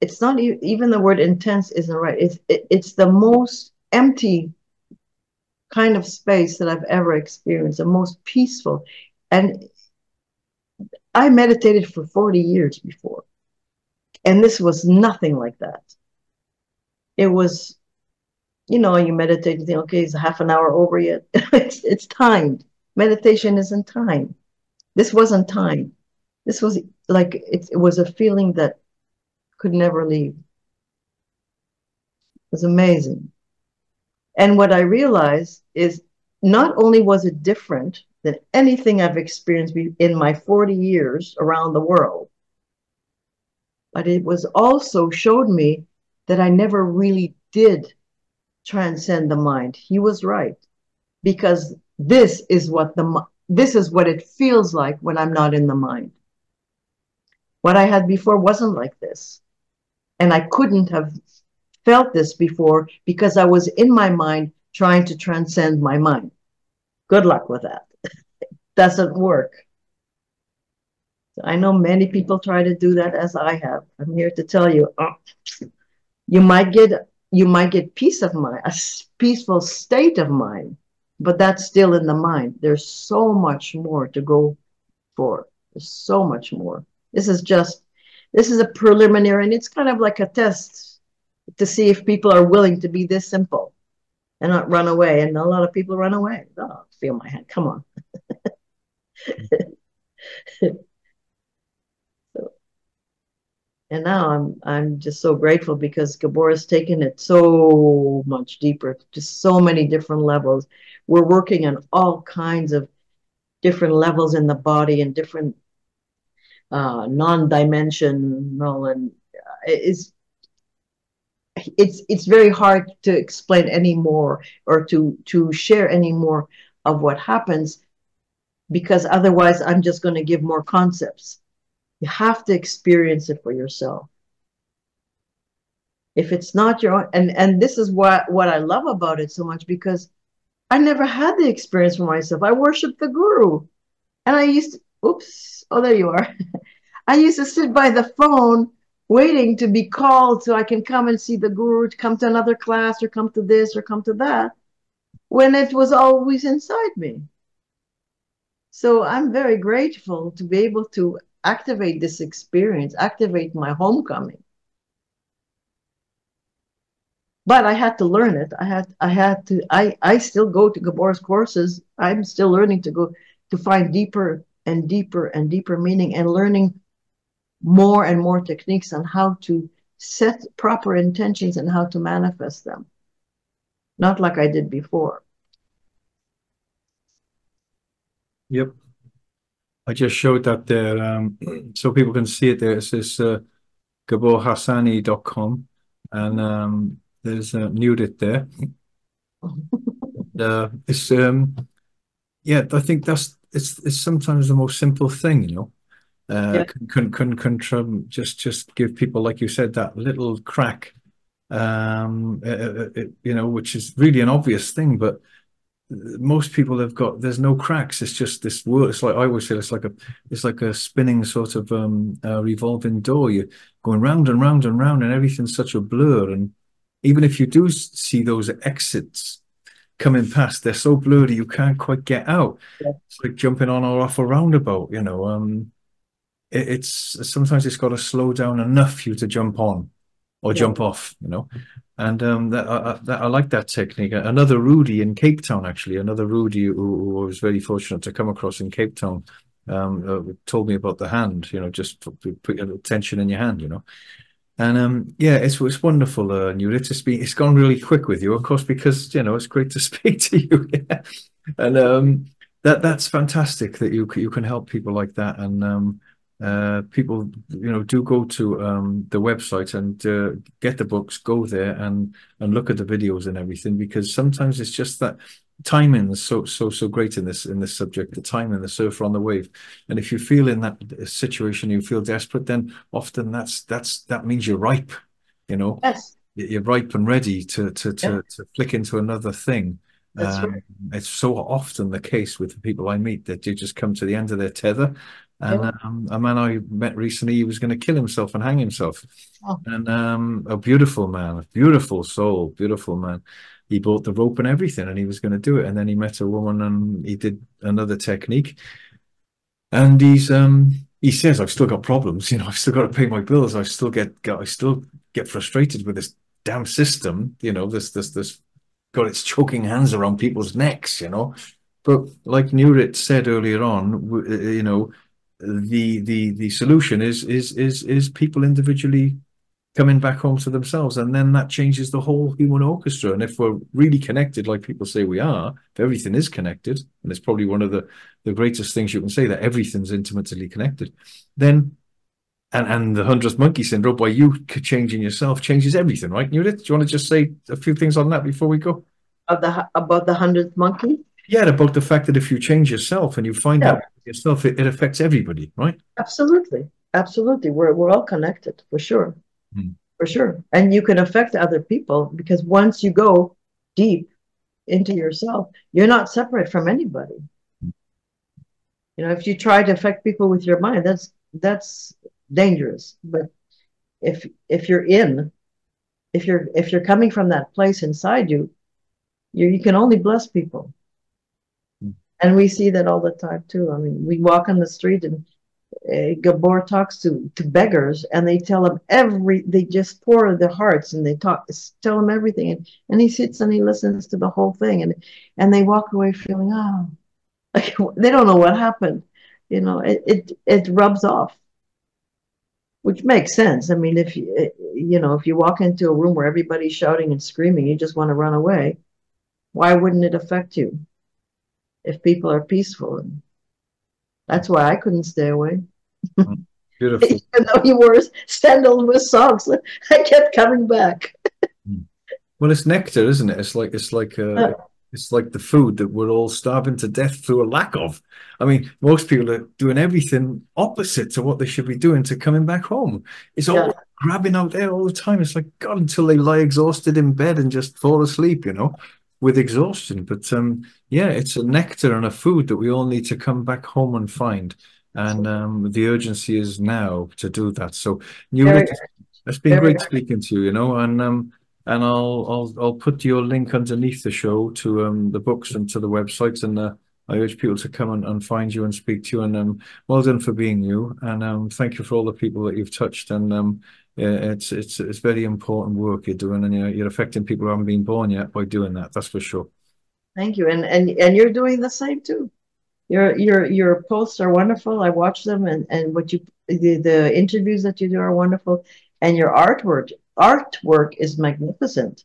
it's not even the word intense isn't right. It's the most empty kind of space that I've ever experienced, the most peaceful. And I meditated for 40 years before, and this was nothing like that. It was, you meditate, you think, okay, is half an hour over yet? It's timed. Meditation isn't time. This wasn't time. This was like, it was a feeling that could never leave. It was amazing. And what I realized is not only was it different than anything I've experienced in my 40 years around the world, but it was also showed me that I never really did transcend the mind. He was right, because this is what it feels like when I'm not in the mind. What I had before wasn't like this. And I couldn't have felt this before because I was in my mind trying to transcend my mind. Good luck with that. Doesn't work. I know many people try to do that, as I have. I'm here to tell you, you might get peace of mind, a peaceful state of mind, but that's still in the mind. There's so much more to go for. There's so much more. This is a preliminary, and it's kind of like a test to see if people are willing to be this simple and not run away. And a lot of people run away. Oh, feel my hand. Come on. And now I'm just so grateful because Gabor has taken it so much deeper, just so many different levels. We're working on all kinds of different levels in the body and different non-dimensional, and it's very hard to explain anymore or to share any more of what happens, because otherwise I'm just going to give more concepts. You have to experience it for yourself. If it's not your own, and this is what I love about it so much, because I never had the experience for myself. I worshiped the guru, and I used to, oops, oh, there you are. I used to sit by the phone waiting to be called so I can come and see the guru, to come to another class or come to this or come to that, when it was always inside me. So I'm very grateful to be able to activate this experience, activate my homecoming. But I had to learn it. I still go to Gabor's courses. I'm still learning to find deeper and deeper and deeper meaning, and learning more and more techniques on how to set proper intentions and how to manifest them. Not like I did before. Yep. I just showed that there so people can see it there. It says gaborhassani.com, and there's Nurit there. It's yeah, I think it's sometimes the most simple thing, you know. Yeah. Just give people, like you said, that little crack, you know, which is really an obvious thing, but most people have got, there's no cracks. It's just this world. It's like I always say, it's like a spinning sort of revolving door. You're going round and round and round, and everything's such a blur. And even if you do see those exits coming past, they're so blurry you can't quite get out. Yeah. It's like jumping on or off a roundabout, you know. It's sometimes it's got to slow down enough for you to jump on or Yeah. jump off, you know. And that I like that technique. Another Rudy in Cape Town, actually, another Rudy who I was very fortunate to come across in Cape Town, told me about the hand, you know, just put your attention in your hand, you know. And yeah, it's wonderful, Nurit. It's gone really quick with you, of course, because you know it's great to speak to you. Yeah. And that's fantastic that you can help people like that. And people, you know, do go to the website and get the books, go there and look at the videos and everything, because sometimes it's just that timing is so great in this subject, the timing, the surfer on the wave. And if you feel in that situation, you feel desperate, then often that means you're ripe, you know. Yes. You're ripe and ready to Yeah. flick into another thing. That's right. It's so often the case with the people I meet that they just come to the end of their tether. And Yeah. a man I met recently, he was going to kill himself and hang himself. Oh, And a beautiful man, a beautiful soul, beautiful man. He bought the rope and everything, and he was going to do it. And then he met a woman, and he did another technique. And he says, "I've still got problems. You know, I've still got to pay my bills. I still get frustrated with this damn system. You know, this got its choking hands around people's necks. You know." But like Nurit said earlier on, you know, the solution is people individually coming back home to themselves, and then that changes the whole human orchestra. And if we're really connected, like people say we are, if everything is connected, and it's probably one of the greatest things you can say, that everything's intimately connected, then and the 100th monkey syndrome, by you changing yourself, changes everything, right, Nudit? Do you want to just say a few things on that before we go? about the 100th monkey? Yeah, about the fact that if you change yourself and you find Yeah, out yourself, it affects everybody, right? absolutely. Absolutely. We're all connected for sure. Mm. For sure. And you can affect other people because once you go deep into yourself, you're not separate from anybody. You know, if you try to affect people with your mind, that's dangerous. But if you're in, if you're coming from that place inside you, you can only bless people. And we see that all the time too. I mean, we walk on the street and Gabor talks to beggars, and they tell him they just pour their hearts and they tell him everything, and he sits and he listens to the whole thing, and they walk away feeling, oh, like they don't know what happened. You know, it rubs off, which makes sense. I mean, if you walk into a room where everybody's shouting and screaming, you just want to run away. Why wouldn't it affect you if people are peaceful? And that's why I couldn't stay away. Beautiful. Even though you were sandaled with socks, I kept coming back. Well, it's nectar, isn't it? It's like the food that we're all starving to death through a lack of. I mean, most people are doing everything opposite to what they should be doing to coming back home. It's Yeah, all grabbing out there all the time. It's like God, until they lie exhausted in bed and just fall asleep, you know, with exhaustion. But yeah, it's a nectar and a food that we all need to come back home and find. And the urgency is now to do that. So, very, Nurit, it's been very. great speaking to you, you know, and I'll put your link underneath the show to the books and to the websites, and I urge people to come and find you and speak to you. And well done for being you, and thank you for all the people that you've touched. And yeah, it's very important work you're doing, and you're affecting people who haven't been born yet by doing that. That's for sure. Thank you, and you're doing the same too. Your posts are wonderful. I watch them, and what you the interviews that you do are wonderful, and your artwork is magnificent.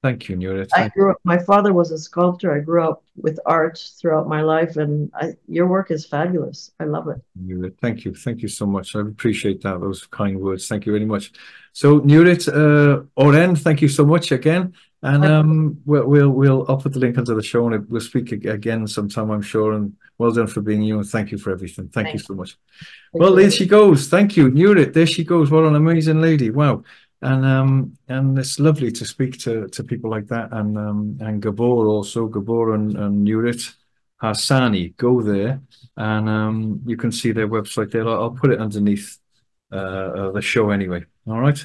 Thank you, Nurit. I Thank grew up. My father was a sculptor. I grew up with art throughout my life, and your work is fabulous. I love it. Nurit. Thank you. Thank you so much. I appreciate that. Those kind words. Thank you very much. So, Nurit Oren, thank you so much again. And My pleasure. I'll put the link into the show and we'll speak again sometime, I'm sure. And well done for being you and thank you for everything. Thank you Thank so much. you. Take Well, there care. she goes. Thank you, Nurit. There she goes. What an amazing lady. Wow. And it's lovely to speak to people like that. And Gabor also, Gabor and Nurit Hassani. Go there and you can see their website there. I'll put it underneath the show anyway. All right.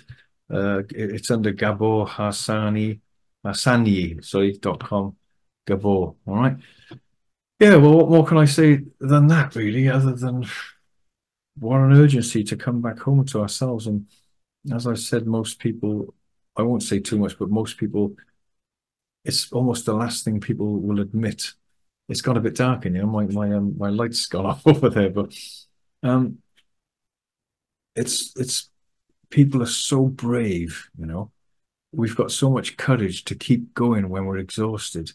It's under Gabor Hassani, sorry, .com. Gabor. All right. Yeah, well, what more can I say than that, really, other than what an urgency to come back home to ourselves. And as I said, most people, I won't say too much, but most people, it's almost the last thing people will admit. It's got a bit dark in here. My light's gone off over there, but um, it's people are so brave. We've got so much courage to keep going when we're exhausted.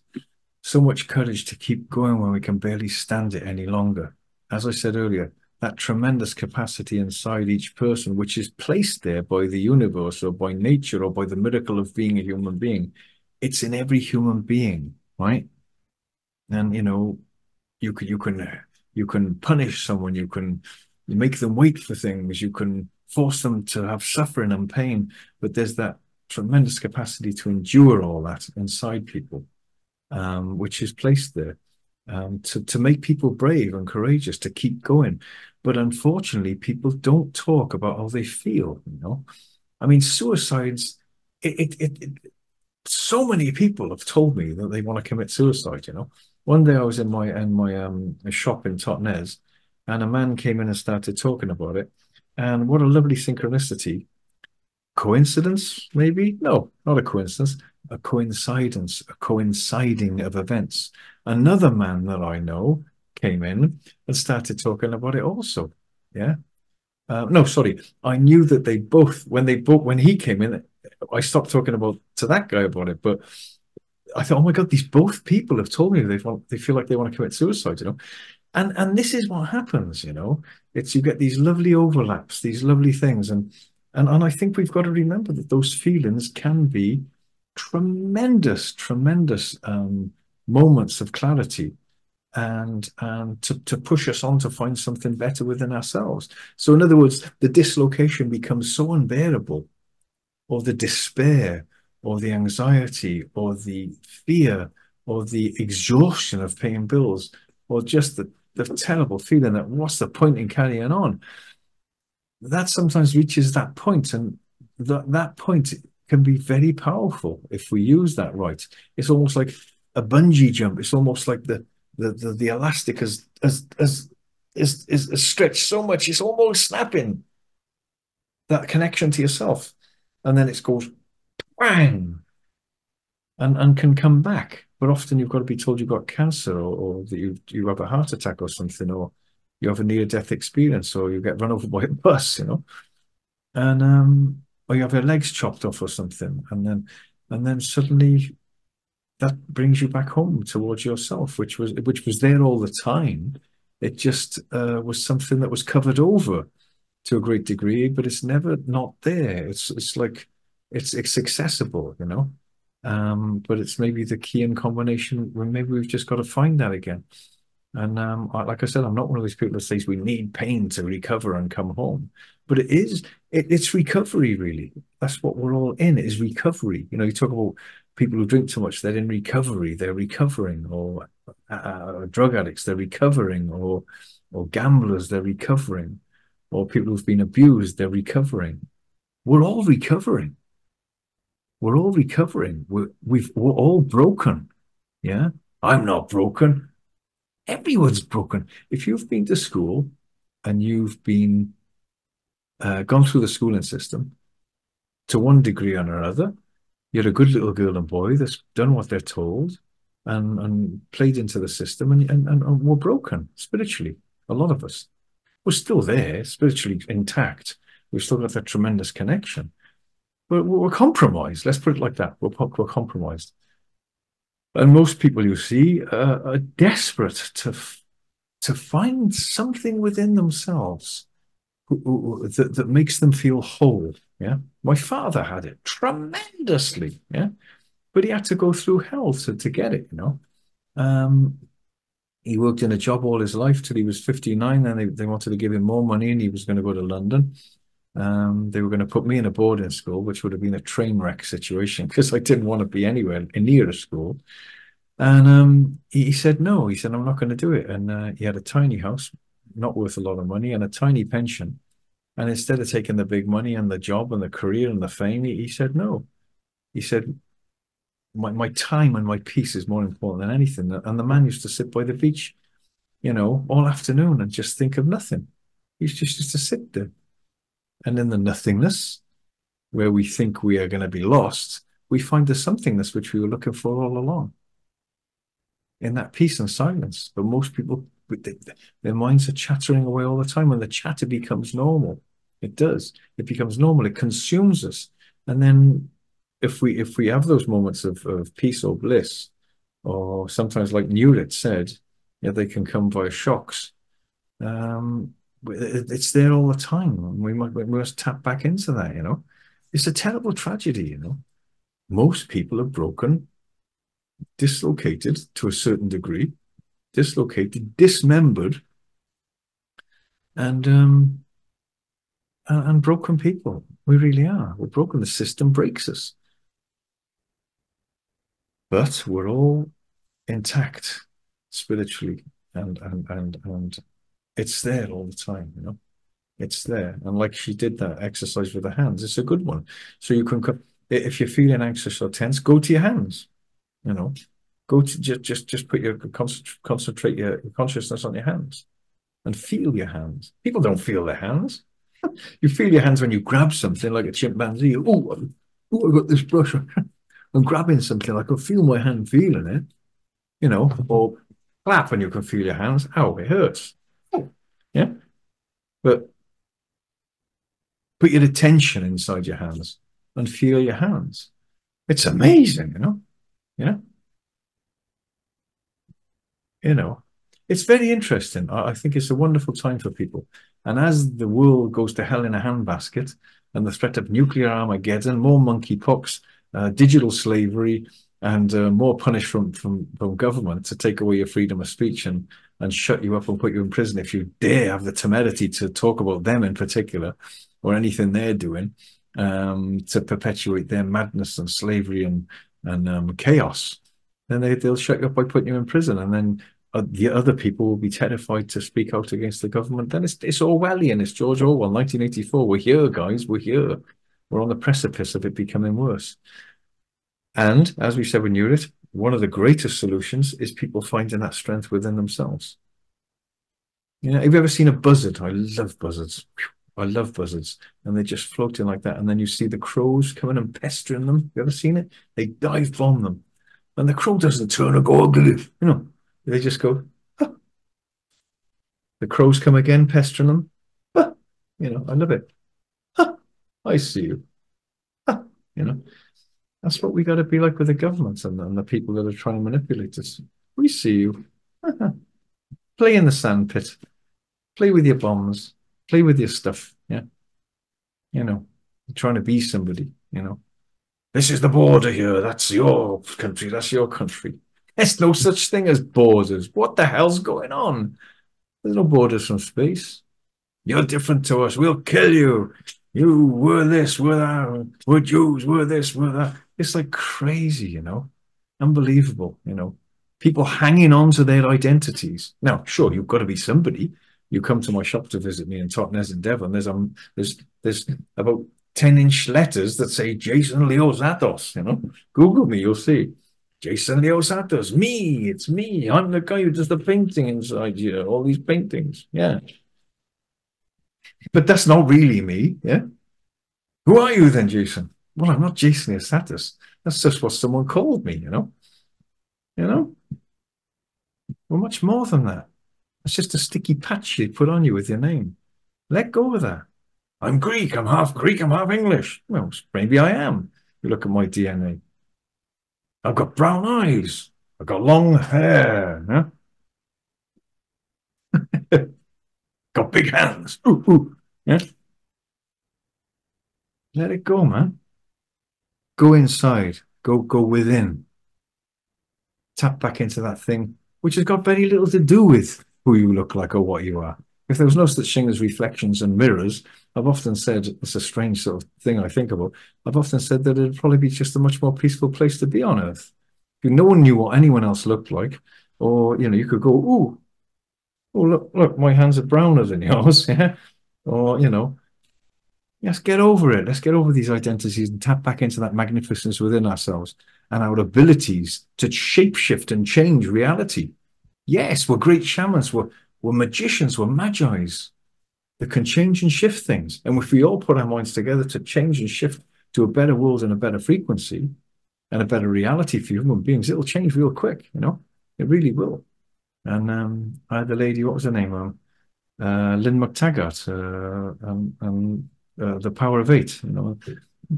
So much courage to keep going when we can barely stand it any longer. As I said earlier, that tremendous capacity inside each person, which is placed there by the universe or by nature or by the miracle of being a human being, it's in every human being, right? And you can punish someone, you can make them wait for things, you can force them to have suffering and pain, but there's that tremendous capacity to endure all that inside people which is placed there to make people brave and courageous to keep going. But unfortunately, people don't talk about how they feel. I mean, suicides, so many people have told me that they want to commit suicide. One day I was in my shop in Totnes, and a man came in and started talking about it. And what a lovely synchronicity. Coincidence, maybe? No, not a coincidence. A coincidence, a coinciding of events. Another man that I know came in and started talking about it also. Yeah. No, sorry. I knew that when he came in, I stopped talking about to that guy about it. But I thought, oh my God, these both people have told me they feel like they want to commit suicide. And this is what happens. It's you get these lovely overlaps, these lovely things, and I think we've got to remember that those feelings can be tremendous, tremendous moments of clarity and to push us on to find something better within ourselves. So in other words, the dislocation becomes so unbearable, or the despair, or the anxiety, or the fear, or the exhaustion of paying bills, or just the terrible feeling that what's the point in carrying on? That sometimes reaches that point, and that point can be very powerful if we use that right. It's almost like a bungee jump. It's almost like the elastic is stretched so much it's almost snapping that connection to yourself, and then it goes bang and can come back. But often you've got to be told you've got cancer, or that you have a heart attack or something, or you have a near-death experience, or you get run over by a bus. And or you have your legs chopped off or something, and then suddenly that brings you back home towards yourself, which was there all the time. It just was something that was covered over to a great degree, but it's never not there. It's like it's accessible. But it's maybe the key in combination when maybe we've just got to find that again. And like I said, I'm not one of these people that says we need pain to recover and come home. But it's recovery, really. That's what we're all in, is recovery. You talk about people who drink too much, they're in recovery, they're recovering, or drug addicts, they're recovering, or gamblers, they're recovering, or people who've been abused, they're recovering. We're all recovering. We're all recovering. We're all broken. Yeah. I'm not broken. Everyone's broken. If you've been to school and you've been gone through the schooling system to one degree or another, you're a good little girl and boy that's done what they're told, and played into the system and were broken spiritually. A lot of us. We're still there, spiritually intact. We've still got that tremendous connection. But we're compromised. Let's put it like that. We're compromised. And most people you see are desperate to find something within themselves that makes them feel whole. Yeah. My father had it tremendously. Yeah. But he had to go through hell to get it, you know. He worked in a job all his life till he was 59. Then they wanted to give him more money and he was going to go to London. They were going to put me in a boarding school, which would have been a train wreck situation because I didn't want to be anywhere near a school. And he said no. He said, I'm not going to do it. And he had a tiny house, not worth a lot of money, and a tiny pension. And instead of taking the big money and the job and the career and the fame, he said no. He said, my time and my peace is more important than anything. And the man used to sit by the beach, you know, all afternoon and just think of nothing. He used to sit there. And in the nothingness, where we think we are going to be lost, we find the somethingness which we were looking for all along. In that peace and silence. But most people, their minds are chattering away all the time, and the chatter becomes normal. It does. It becomes normal. It consumes us. And then if we have those moments of peace or bliss, or sometimes like Nurit said, yeah, they can come via shocks. It's there all the time. We must tap back into that, you know. It's a terrible tragedy, you know. Most people are broken, dislocated to a certain degree, dislocated, dismembered, and broken people. We really are. We're broken. The system breaks us. But we're all intact spiritually, and it's there all the time, you know. It's there. And like she did that exercise with the hands, it's a good one. So you can, if you're feeling anxious or tense, go to your hands, you know. Go to just put your concentrate your consciousness on your hands and feel your hands. People don't feel their hands. You feel your hands when you grab something like a chimpanzee. Oh, I got this brush. I'm grabbing something. I can feel my hand feeling it, you know. Or clap and you can feel your hands. Ow, it hurts. Oh, yeah. But put your attention inside your hands and feel your hands. It's amazing, you know. Yeah. You know, it's very interesting. I think it's a wonderful time for people. And as the world goes to hell in a handbasket and the threat of nuclear Armageddon, more monkeypox, digital slavery, and more punish from government to take away your freedom of speech and shut you up and put you in prison if you dare have the temerity to talk about them in particular or anything they're doing to perpetuate their madness and slavery and chaos. Then they'll shut you up by putting you in prison, and then the other people will be terrified to speak out against the government. Then it's Orwellian. It's George Orwell, 1984. We're here, guys. We're here. We're on the precipice of it becoming worse. And as we said with Nurit, one of the greatest solutions is people finding that strength within themselves. You know, have you ever seen a buzzard? I love buzzards. I love buzzards. And they're just floating like that. And then you see the crows coming and pestering them. Have you ever seen it? They dive bomb them. And the crow doesn't turn and go ugly, you know. They just go, ah. The crows come again, pestering them. Ah. You know, I love it. Ah. I see you. Ah. You know, that's what we got to be like with the governments and the people that are trying to manipulate us. We see you. Play in the sandpit. Play with your bombs. Play with your stuff. Yeah. You know, you're trying to be somebody, you know. This is the border here. That's your country. That's your country. There's no such thing as borders. What the hell's going on? There's no borders from space. You're different to us. We'll kill you. You were this, we're that. We're Jews, we're this, we're that. It's like crazy, you know. Unbelievable, you know. People hanging on to their identities. Now, sure, you've got to be somebody. You come to my shop to visit me in Totnes in Devon. There's about 10-inch letters that say Jason Liasatos, you know. Google me, you'll see. Jason Liasatos, me, it's me. I'm the guy who does the painting inside here, all these paintings. Yeah. But that's not really me, yeah. Who are you then, Jason? Well, I'm not Jason Liasatos. That's just what someone called me, you know. You know? We're much more than that. It's just a sticky patch they put on you with your name. Let go of that. I'm Greek. I'm half Greek. I'm half English. Well, maybe I am. You look at my DNA. I've got brown eyes. I've got long hair. Yeah? Got big hands. Ooh, ooh. Yeah? Let it go, man. Go inside. Go within. Tap back into that thing, which has got very little to do with who you look like or what you are. If there was no such thing as reflections and mirrors, I've often said, it's a strange sort of thing I think about. I've often said that it'd probably be just a much more peaceful place to be on Earth. If no one knew what anyone else looked like, or you could go, ooh, oh look, my hands are browner than yours, yeah, or let's get over it. Let's get over these identities and tap back into that magnificence within ourselves and our abilities to shapeshift and change reality. Yes, we're great shamans, we're magicians, we're magi's that can change and shift things. And if we all put our minds together to change and shift to a better world and a better frequency and a better reality for human beings, it'll change real quick, It really will. And I had the lady, what was her name? Lynn McTaggart, The Power of Eight,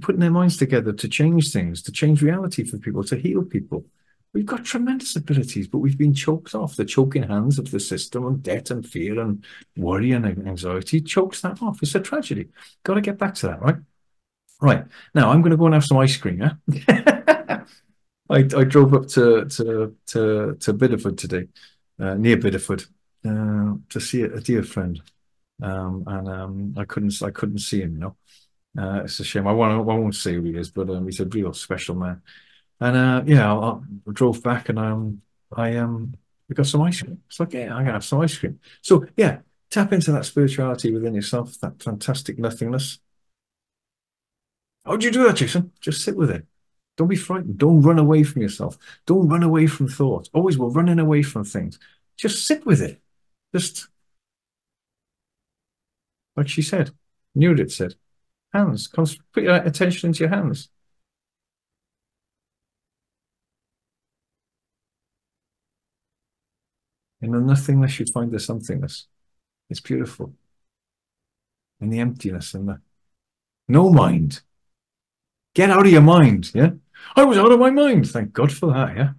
putting their minds together to change things, to change reality for people, to heal people. We've got tremendous abilities, but we've been choked off. The choking hands of the system and debt and fear and worry and anxiety chokes that off. It's a tragedy. Got to get back to that, right? Right. Now I'm going to go and have some ice cream, yeah? I drove up to Bideford today, near Bideford, to see a dear friend. And I couldn't see him, it's a shame. I won't say who he is, but he's a real special man. And yeah, I drove back and we got some ice cream. It's like, yeah, I'm gonna have some ice cream. So yeah, tap into that spirituality within yourself, that fantastic nothingness. How do you do that, Jason? Just sit with it. Don't be frightened. Don't run away from yourself. Don't run away from thoughts. Always we're running away from things. Just sit with it. Just like she said, Nurit said, hands. Put your attention into your hands. In the nothingness, you'd find the somethingness. It's beautiful. In the emptiness and the no mind. Get out of your mind. Yeah. I was out of my mind. Thank God for that. Yeah.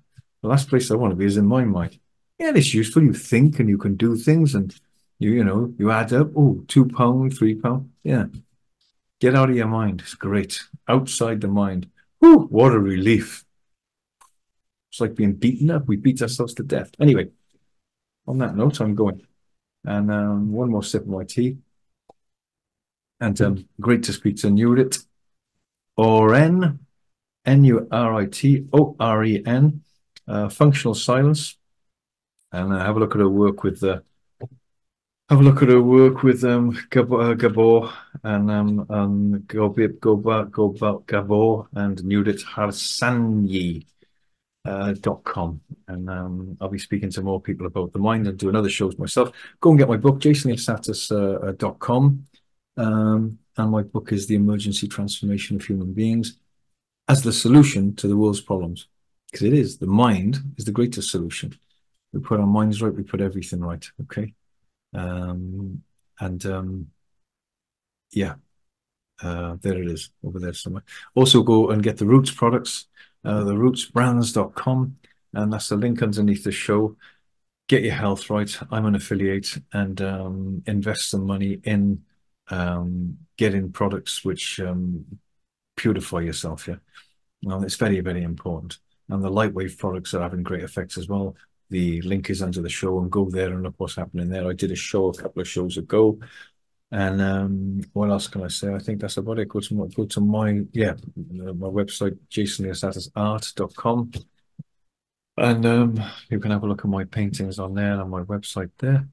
The last place I want to be is in my mind. Yeah, it's useful. You think and you can do things and you add up. Oh, £2, £3. Yeah. Get out of your mind. It's great. Outside the mind. Whew, what a relief. It's like being beaten up. We beat ourselves to death. Anyway, on that note, I'm going. And one more sip of my tea. And great to speak to Nurit Oren, Nuritoren, Functional Silence. And have a look at her work with Gabor and Gabor and Nurit Harsanyi. .com, and I'll be speaking to more people about the mind and doing other shows myself. Go and get my book, jasonliasatos.com, and my book is The Emergency Transformation of Human Beings as the solution to the world's problems, because it is. The mind is the greatest solution. We put our minds right, we put everything right. Okay. Yeah, there it is over there somewhere. Also go and get the Roots products, therootsbrands.com, and that's the link underneath the show. Get your health right. I'm an affiliate, and invest some money in getting products which purify yourself. Yeah, well, it's very, very important. And the lightwave products are having great effects as well. The link is under the show, and go there and look what's happening there. I did a show a couple of shows ago. And what else can I say? I think that's about it. Go to my website, jasonliasatosart.com, and you can have a look at my paintings on there on my website there.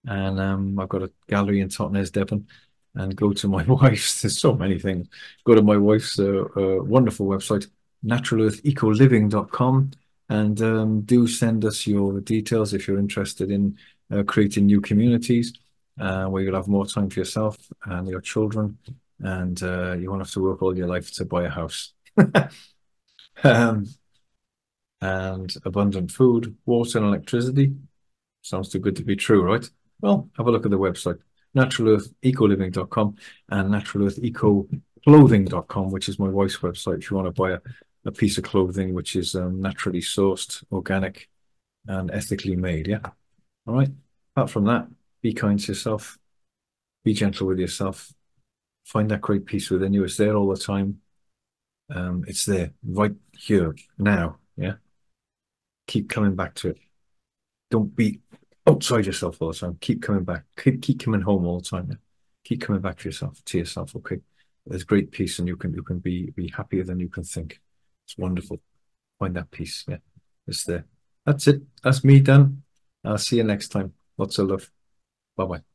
And I've got a gallery in Totnes, Devon. And go to my wife's. There's so many things. Go to my wife's wonderful website, naturalearthecoliving.com, and do send us your details if you're interested in creating new communities. Where you'll have more time for yourself and your children, and you won't have to work all your life to buy a house. And abundant food, water, and electricity. Sounds too good to be true, right? Well, have a look at the website, naturalearthecoliving.com and naturalearthecoclothing.com, which is my wife's website. If you want to buy a piece of clothing which is naturally sourced, organic, and ethically made. Yeah. All right. Apart from that, be kind to yourself, be gentle with yourself, find that great peace within you. It's there all the time. It's there right here now. Yeah. Keep coming back to it. Don't be outside yourself all the time. Keep coming back. Keep coming home all the time. Yeah? Keep coming back to yourself. Okay. There's great peace, and you can be happier than you can think. It's wonderful. Find that peace. Yeah. It's there. That's it. That's me done. I'll see you next time. Lots of love. Bye bye.